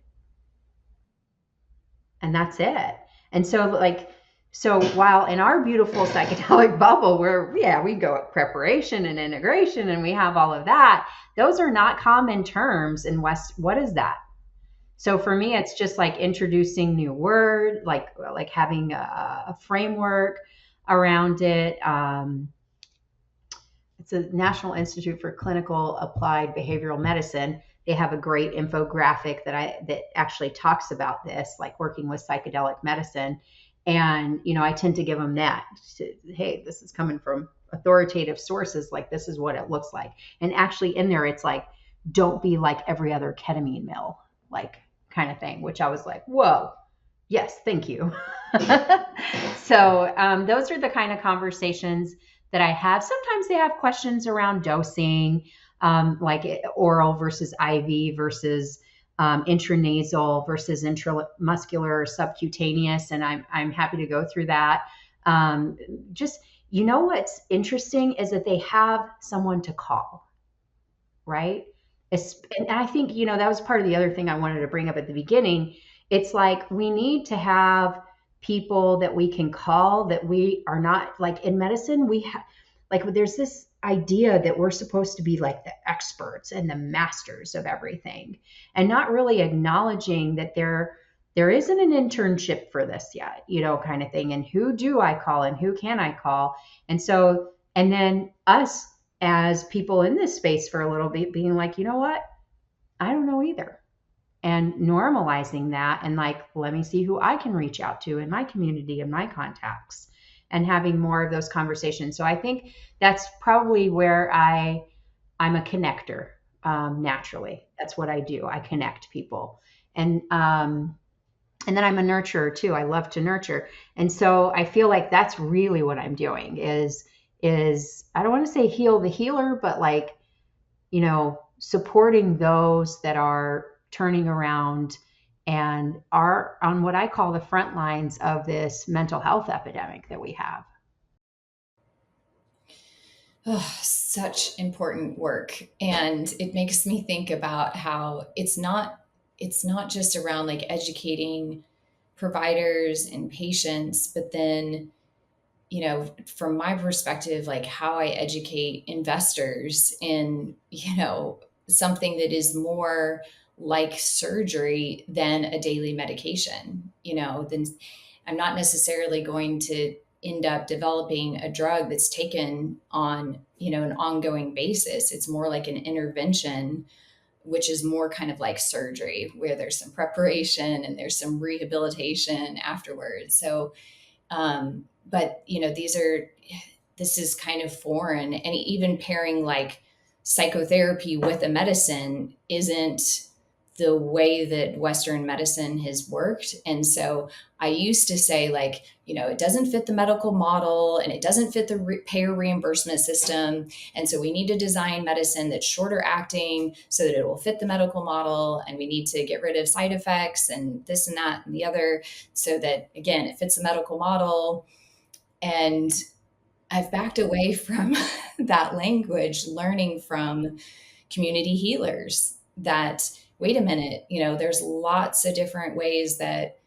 and that's it. And so while in our beautiful psychedelic bubble where, we go at preparation and integration and we have all of that, those are not common terms in West. What is that? So for me, it's just like introducing new word, like having a framework around it. It's a National Institute for Clinical Applied Behavioral Medicine. They have a great infographic that actually talks about this, like working with psychedelic medicine. And, I tend to give them that. Hey, this is coming from authoritative sources. Like, this is what it looks like. And actually in there, it's like, don't be like every other ketamine mill, like kind of thing, which I was like, whoa, yes, thank you. So those are the kind of conversations that I have. Sometimes they have questions around dosing, like oral versus IV versus intranasal versus intramuscular or subcutaneous. And I'm happy to go through that. What's interesting is that they have someone to call, right? And I think, that was part of the other thing I wanted to bring up at the beginning. It's like, we need to have people that we can call, that we are not like in medicine. There's this idea that we're supposed to be like the experts and the masters of everything, and not really acknowledging that there isn't an internship for this yet, kind of thing. And who do I call and who can I call? And then us as people in this space for a little bit being like, you know what? I don't know either. And normalizing that, and like, let me see who I can reach out to in my community and my contacts, and having more of those conversations. So I think that's probably where I'm a connector, naturally. That's what I do. I connect people. And then I'm a nurturer too. I love to nurture. And so I feel like that's really what I'm doing is I don't want to say heal the healer, but like, supporting those that are turning around and are on what I call the front lines of this mental health epidemic that we have. Oh, such important work. And it makes me think about how it's not just around like educating providers and patients, but then, from my perspective, like how I educate investors in, something that is more like surgery than a daily medication, then I'm not necessarily going to end up developing a drug that's taken on, an ongoing basis. It's more like an intervention, which is more kind of like surgery, where there's some preparation and there's some rehabilitation afterwards. So, but this is kind of foreign, and even pairing like psychotherapy with a medicine isn't the way that Western medicine has worked. And so I used to say like, it doesn't fit the medical model and it doesn't fit the payer reimbursement system. And so we need to design medicine that's shorter acting so that it will fit the medical model. And we need to get rid of side effects and this and that and the other, so that, again, it fits the medical model. And I've backed away from that language, learning from community healers that, wait a minute, there's lots of different ways that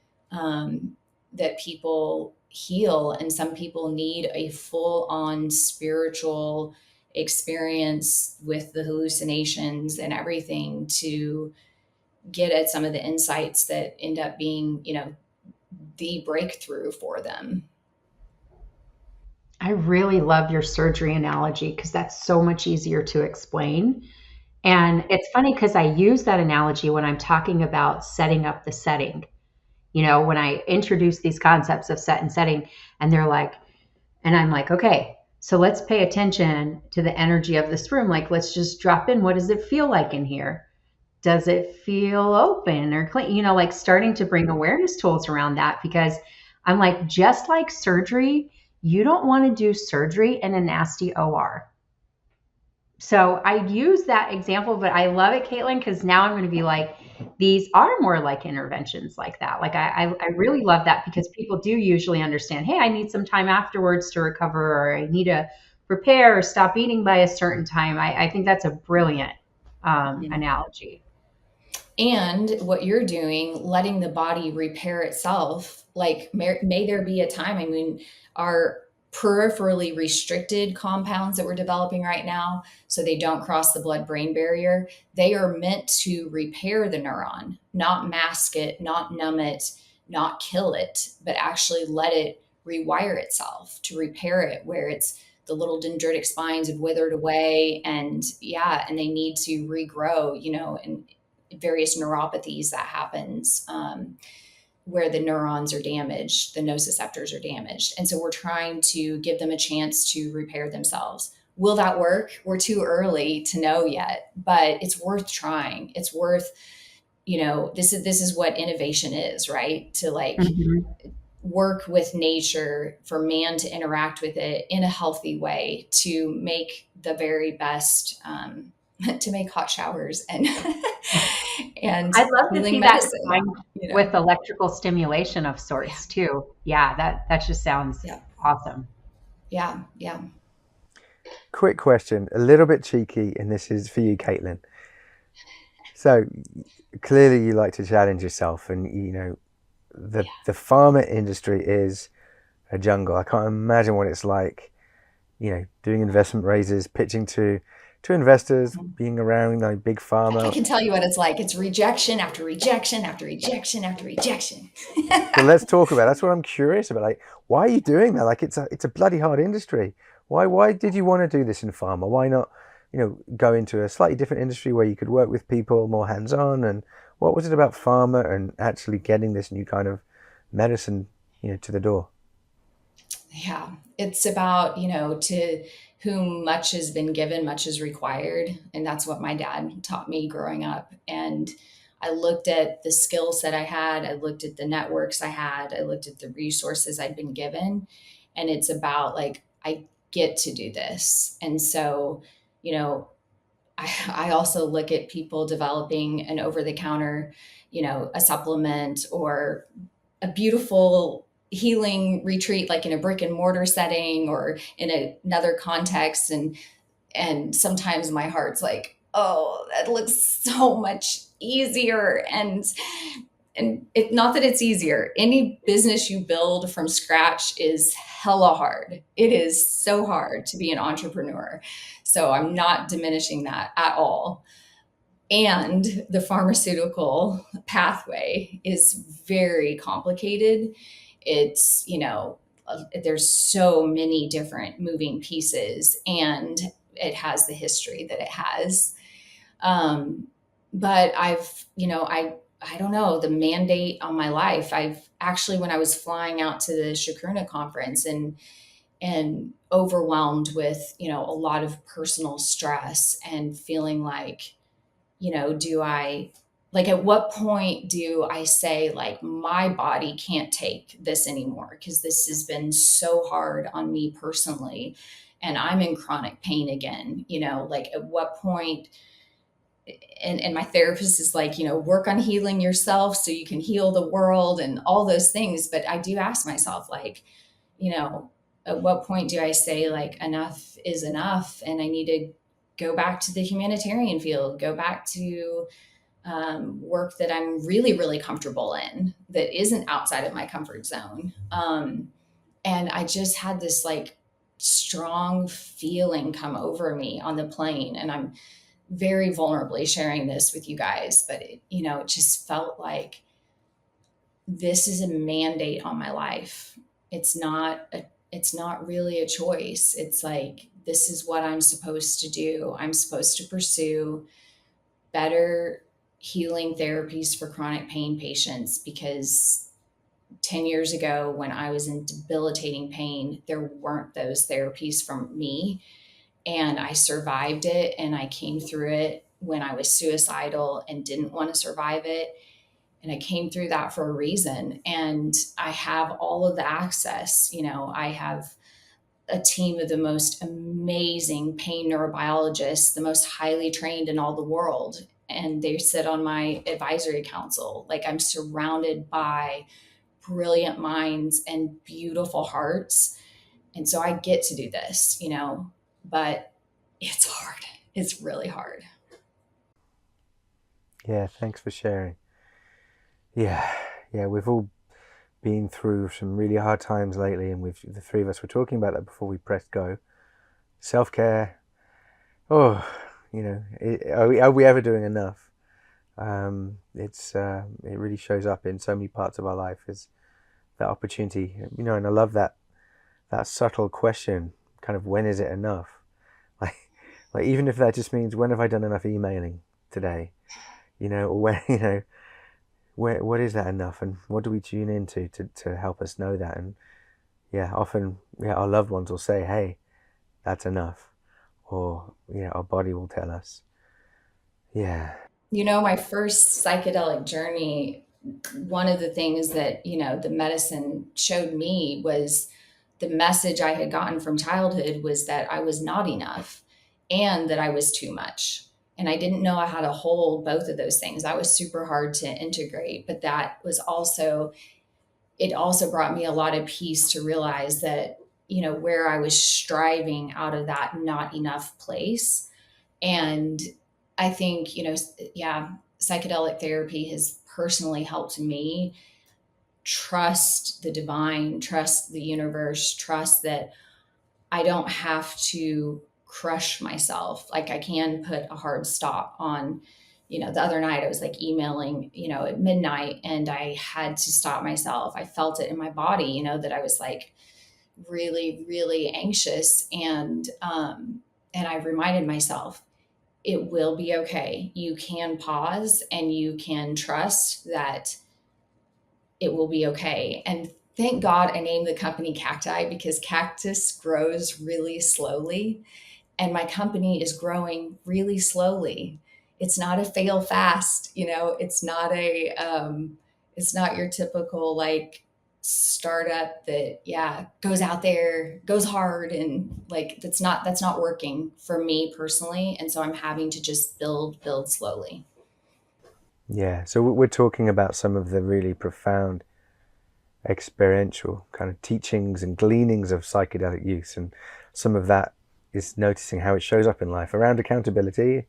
that people heal, and some people need a full-on spiritual experience with the hallucinations and everything to get at some of the insights that end up being, the breakthrough for them. I really love your surgery analogy because that's so much easier to explain. And it's funny because I use that analogy when I'm talking about setting up the setting. When I introduce these concepts of set and setting, and I'm like, okay, so let's pay attention to the energy of this room. Like, let's just drop in. What does it feel like in here? Does it feel open or clean? Like starting to bring awareness tools around that, because I'm like, just like surgery, you don't want to do surgery in a nasty OR. So I use that example, but I love it, Kaitlin, because now I'm going to be like, these are more like interventions like that. Like I really love that, because people do usually understand, hey, I need some time afterwards to recover, or I need to prepare or stop eating by a certain time. I think that's a brilliant analogy. And what you're doing, letting the body repair itself, like may there be a time, our peripherally restricted compounds that we're developing right now, so they don't cross the blood-brain barrier, they are meant to repair the neuron, not mask it, not numb it, not kill it, but actually let it rewire itself, to repair it, where it's the little dendritic spines have withered away, and they need to regrow, and various neuropathies that happens, where the neurons are damaged, the nociceptors are damaged. And so we're trying to give them a chance to repair themselves. Will that work? We're too early to know yet, but it's worth trying. It's worth, this is what innovation is, right? To work with nature, for man to interact with it in a healthy way, to make the very best, to make hot showers and and I'd love to healing see that medicine. combined with electrical stimulation of sorts too. Yeah, that just sounds awesome. Yeah. Quick question, a little bit cheeky, and this is for you, Kaitlin. So clearly you like to challenge yourself, and the pharma industry is a jungle. I can't imagine what it's like, doing investment raises, pitching to investors, being around big pharma. I can tell you what it's like. It's rejection after rejection after rejection after rejection. Well, let's talk about it. That's what I'm curious about. Like, why are you doing that? Like, it's a bloody hard industry. Why did you want to do this in pharma? Why not, go into a slightly different industry where you could work with people more hands-on? And what was it about pharma and actually getting this new kind of medicine, to the door? Yeah, it's about, to whom much has been given, much is required. And that's what my dad taught me growing up. And I looked at the skill set I had. I looked at the networks I had. I looked at the resources I'd been given. And it's about I get to do this. And so, I also look at people developing an over-the-counter, a supplement or a beautiful healing retreat, like in a brick and mortar setting or in another context. And sometimes my heart's like, oh, that looks so much easier. And it, not that it's easier. Any business you build from scratch is hella hard. It is so hard to be an entrepreneur. So I'm not diminishing that at all. And the pharmaceutical pathway is very complicated. It's, there's so many different moving pieces, and it has the history that it has. But I don't know, the mandate on my life. I've actually, when I was flying out to the Chacruna conference and overwhelmed with, a lot of personal stress and feeling like, at what point do I say my body can't take this anymore? Because this has been so hard on me personally, and I'm in chronic pain again, at what point, and my therapist is work on healing yourself so you can heal the world and all those things. But I do ask myself, at what point do I say enough is enough, and I need to go back to the humanitarian field, go back to work that I'm really, really comfortable in, that isn't outside of my comfort zone. And I just had this strong feeling come over me on the plane, and I'm very vulnerably sharing this with you guys, but it just felt like this is a mandate on my life. It's not really a choice. It's this is what I'm supposed to do. I'm supposed to pursue better healing therapies for chronic pain patients, because 10 years ago, when I was in debilitating pain, there weren't those therapies from me. And I survived it, and I came through it when I was suicidal and didn't want to survive it. And I came through that for a reason. And I have all of the access. I have a team of the most amazing pain neurobiologists, the most highly trained in all the world. And they sit on my advisory council. I'm surrounded by brilliant minds and beautiful hearts. And so I get to do this, but it's hard. It's really hard. Yeah, thanks for sharing. Yeah, we've all been through some really hard times lately, and the three of us were talking about that before we pressed go. Self-care. Oh, are we ever doing enough? It really shows up in so many parts of our life. Is that opportunity, and I love that subtle question, kind of, when is it enough? Like, even if that just means, when have I done enough emailing today? Or when, what is that enough, and what do we tune into to help us know that? And often, our loved ones will say, hey, that's enough, or our body will tell us. My first psychedelic journey, one of the things that the medicine showed me was the message I had gotten from childhood was that I was not enough and that I was too much. And I didn't know how to hold both of those things. That was super hard to integrate, but it also brought me a lot of peace to realize that, where I was striving out of that not enough place. And I think, psychedelic therapy has personally helped me trust the divine, trust the universe, trust that I don't have to crush myself. Like, I can put a hard stop on, the other night I was like emailing, at midnight, and I had to stop myself. I felt it in my body, that I was like really, really anxious. And I reminded myself, it will be okay. You can pause and you can trust that it will be okay. And thank God I named the company Cacti, because cactus grows really slowly and my company is growing really slowly. It's not a fail fast, it's not it's not your typical like startup that goes out there, goes hard, and like that's not working for me personally. And so I'm having to just build slowly. So we're talking about some of the really profound experiential kind of teachings and gleanings of psychedelic use, and some of that is noticing how it shows up in life around accountability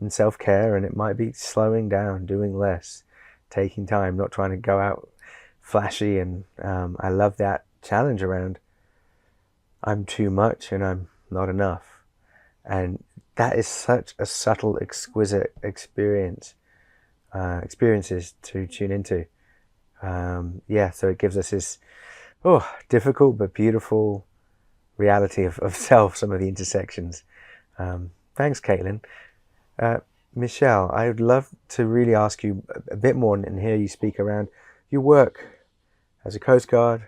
and self-care. And it might be slowing down, doing less, taking time, not trying to go out flashy. And I love that challenge around I'm too much and I'm not enough. And that is such a subtle, exquisite experiences to tune into. So it gives us this difficult but beautiful reality of self, some of the intersections. Thanks, Kaitlin. Michele, I would love to really ask you a bit more and hear you speak around your work as a Coast Guard.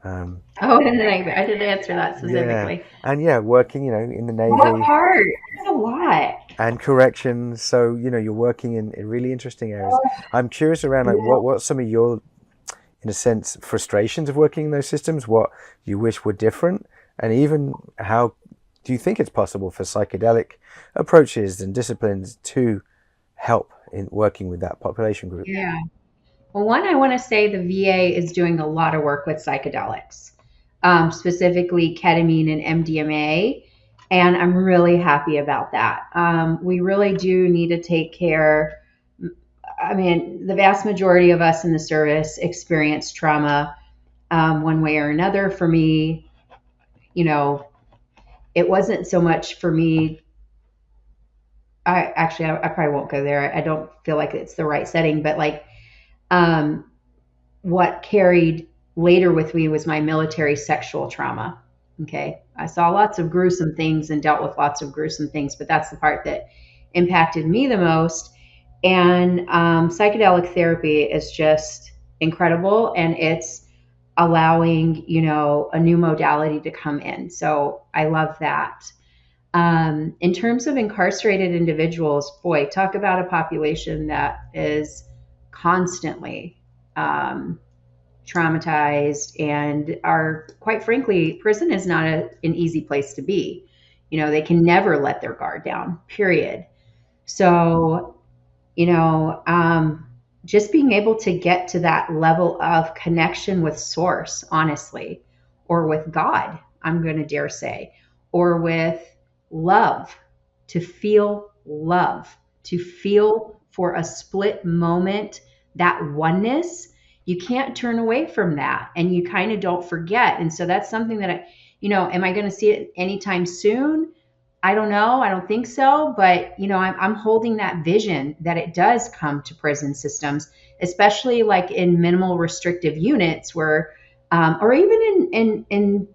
I didn't answer that specifically. And working, in the Navy. What part? That's a lot. And corrections. So, you're working in really interesting areas. I'm curious around what some of your, in a sense, frustrations of working in those systems, what you wish were different, and even how do you think it's possible for psychedelic approaches and disciplines to help in working with that population group? Yeah. Well, one, I want to say the VA is doing a lot of work with psychedelics, specifically ketamine and MDMA, and I'm really happy about that. We really do need to take care. I mean, the vast majority of us in the service experience trauma one way or another. For me, it wasn't so much for me. I probably won't go there. I don't feel like it's the right setting, but like, what carried later with me was my military sexual trauma. Okay. I saw lots of gruesome things and dealt with lots of gruesome things, but that's the part that impacted me the most. And psychedelic therapy is just incredible, and it's allowing, a new modality to come in. So I love that. In terms of incarcerated individuals, boy, talk about a population that is constantly traumatized and are, quite frankly, prison is not an easy place to be. They can never let their guard down, period. So, just being able to get to that level of connection with source, honestly, or with God, I'm going to dare say, or with love, to feel love, to feel for a split moment that oneness. You can't turn away from that, and you kind of don't forget. And so that's something that am I going to see it anytime soon? I don't know. I don't think so. But, I'm holding that vision that it does come to prison systems, especially like in minimal restrictive units where, or even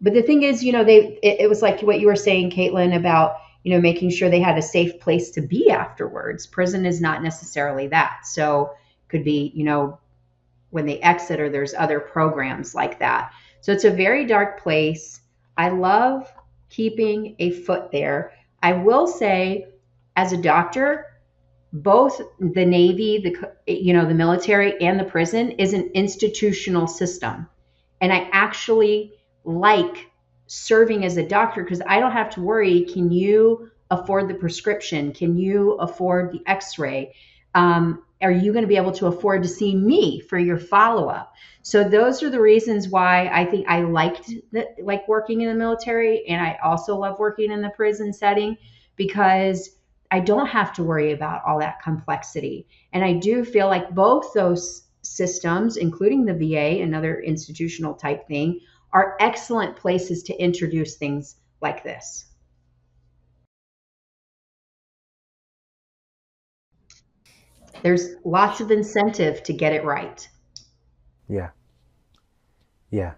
but the thing is, it was like what you were saying, Kaitlin, about, making sure they had a safe place to be afterwards. Prison is not necessarily that. So it could be, when they exit, or there's other programs like that. So it's a very dark place. I love keeping a foot there. I will say, as a doctor, both the Navy, the military, and the prison is an institutional system. And I actually like serving as a doctor because I don't have to worry, can you afford the prescription? Can you afford the x-ray? Are you going to be able to afford to see me for your follow-up? So those are the reasons why I think I like working in the military, and I also love working in the prison setting, because I don't have to worry about all that complexity. And I do feel like both those systems, including the VA, another institutional type thing, are excellent places to introduce things like this. There's lots of incentive to get it right. Yeah. Yeah.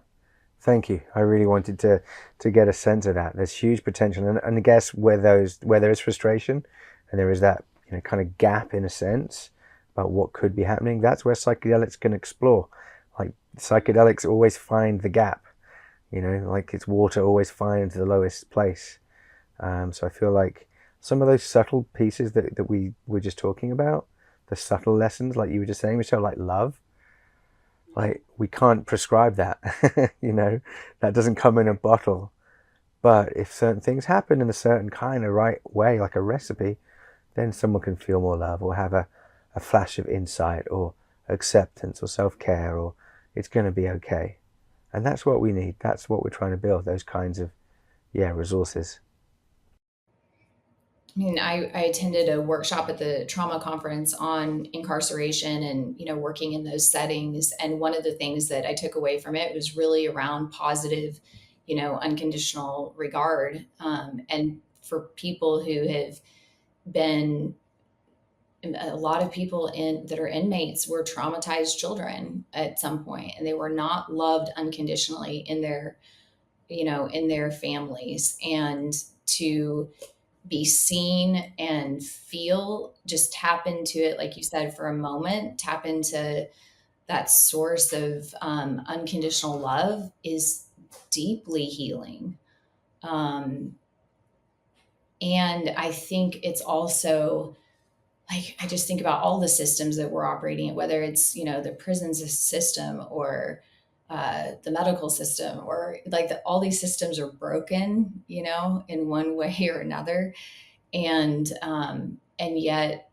Thank you. I really wanted to get a sense of that. There's huge potential, and I guess where there is frustration, and there is that kind of gap in a sense about what could be happening. That's where psychedelics can explore. Like psychedelics always find the gap. Like it's water always finds the lowest place. So I feel like some of those subtle pieces that we were just talking about, the subtle lessons, like you were just saying, Michele, like love. Like we can't prescribe that, that doesn't come in a bottle. But if certain things happen in a certain kind of right way, like a recipe, then someone can feel more love, or have a flash of insight, or acceptance, or self-care, or it's going to be okay. And that's what we need. That's what we're trying to build, those kinds of, resources. I mean, I attended a workshop at the trauma conference on incarceration and, working in those settings. And one of the things that I took away from it was really around positive, unconditional regard. And for people who have been, a lot of people that are inmates were traumatized children at some point, and they were not loved unconditionally in their families. And to be seen and feel, just tap into it, like you said, for a moment, tap into that source of unconditional love is deeply healing. And I think it's also, like, I just think about all the systems that we're operating in, whether it's, the prison system, or the medical system, or like all these systems are broken, in one way or another. And yet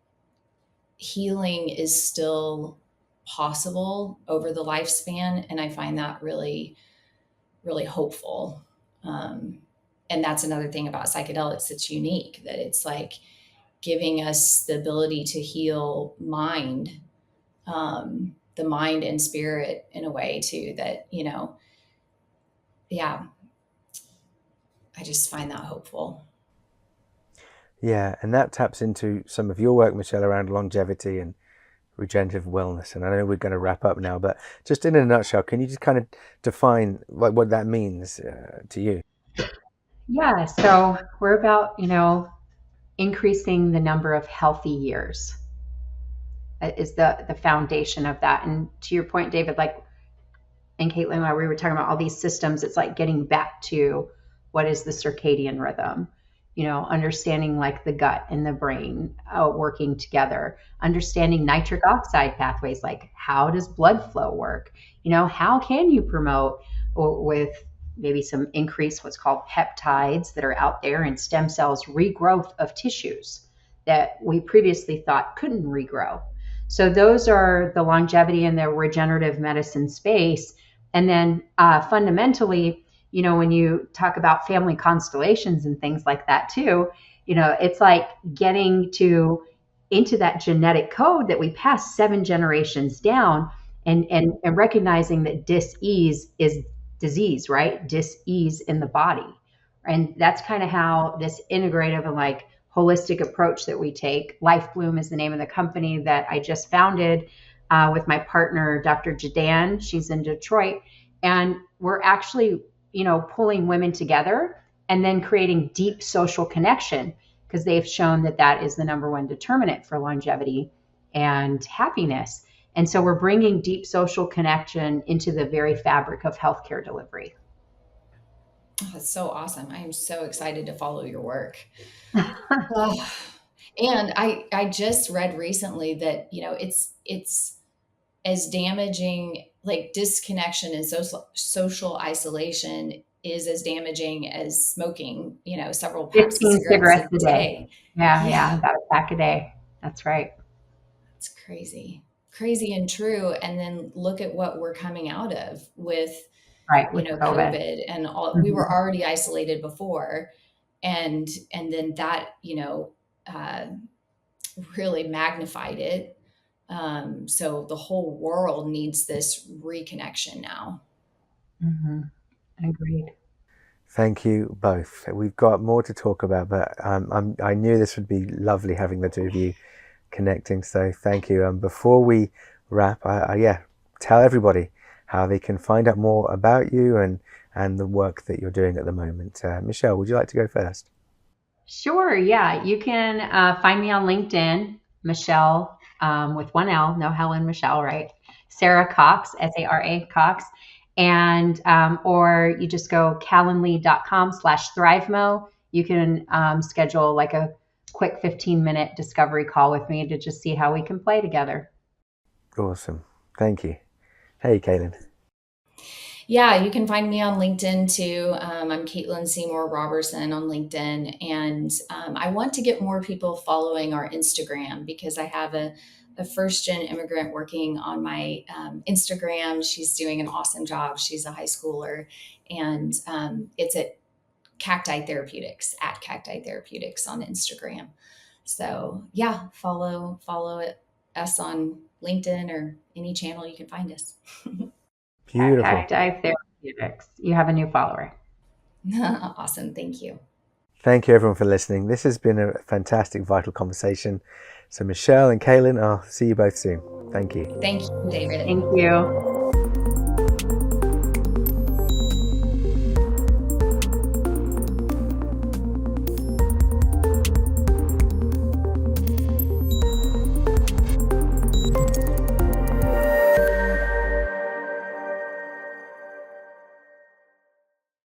healing is still possible over the lifespan. And I find that really, really hopeful. And that's another thing about psychedelics that's unique, that it's like giving us the ability to heal the mind and spirit in a way too, that, yeah, I just find that hopeful. Yeah, and that taps into some of your work, Michele, around longevity and regenerative wellness. And I know we're going to wrap up now, but just in a nutshell, can you just kind of define like what that means to you? Yeah, so we're about, increasing the number of healthy years is the foundation of that. And to your point, David, like, and Kaitlin, while we were talking about all these systems, it's like getting back to what is the circadian rhythm, understanding like the gut and the brain working together, understanding nitric oxide pathways, like how does blood flow work? How can you promote with maybe some increased what's called peptides that are out there in stem cells, regrowth of tissues that we previously thought couldn't regrow. So those are the longevity and the regenerative medicine space. And then fundamentally, when you talk about family constellations and things like that too, it's like getting into that genetic code that we passed 7 generations down, and recognizing that dis-ease is disease, right? Dis-ease in the body, And that's kind of how this integrative and like holistic approach that we take. LifeBloom is the name of the company that I just founded with my partner, Dr. Jadan. She's in Detroit. And we're actually, pulling women together and then creating deep social connection, because they've shown that that is the number one determinant for longevity and happiness. And so we're bringing deep social connection into the very fabric of healthcare delivery. Oh, that's so awesome. I am so excited to follow your work. Oh, and I just read recently that, it's as damaging, like disconnection and social isolation is as damaging as smoking, several packs of 15 cigarettes cigarettes a a day. day. Yeah, Yeah, about a pack a day. That's right. it's crazy. Crazy and true. And then look at what we're coming out of with, Right, with COVID. COVID and all. We Mhm. were already isolated before, and then that, uh, really magnified it. So the whole world needs this reconnection now. Agreed. Thank you both. We've got more to talk about, but I knew this would be lovely having the two of you connecting. So thank you. Before we wrap, tell everybody how they can find out more about you and the work that you're doing at the moment. Michele, would you like to go first? Sure. Yeah. You can find me on LinkedIn, Michele, with one L, no Helen, Michele, right? Sarah Cox, Sara Cox. And, or you just go calendly.com/thrivemo. You can schedule like a quick 15-minute discovery call with me to just see how we can play together. Awesome. Thank you. Hey, Kaitlin. Yeah, you can find me on LinkedIn too. I'm Kaitlin Seymour Roberson on LinkedIn. And I want to get more people following our Instagram, because I have a first gen immigrant working on my Instagram. She's doing an awesome job. She's a high schooler. And it's at Cacti Therapeutics, at Cacti Therapeutics on Instagram. So yeah, follow us on LinkedIn or any channel you can find us. Beautiful. Cacti Therapeutics. You have a new follower. Awesome. Thank you. Thank you, everyone, for listening. This has been a fantastic, vital conversation. So Michele and Kaitlin, I'll see you both soon. Thank you. Thank you, David. Thank you.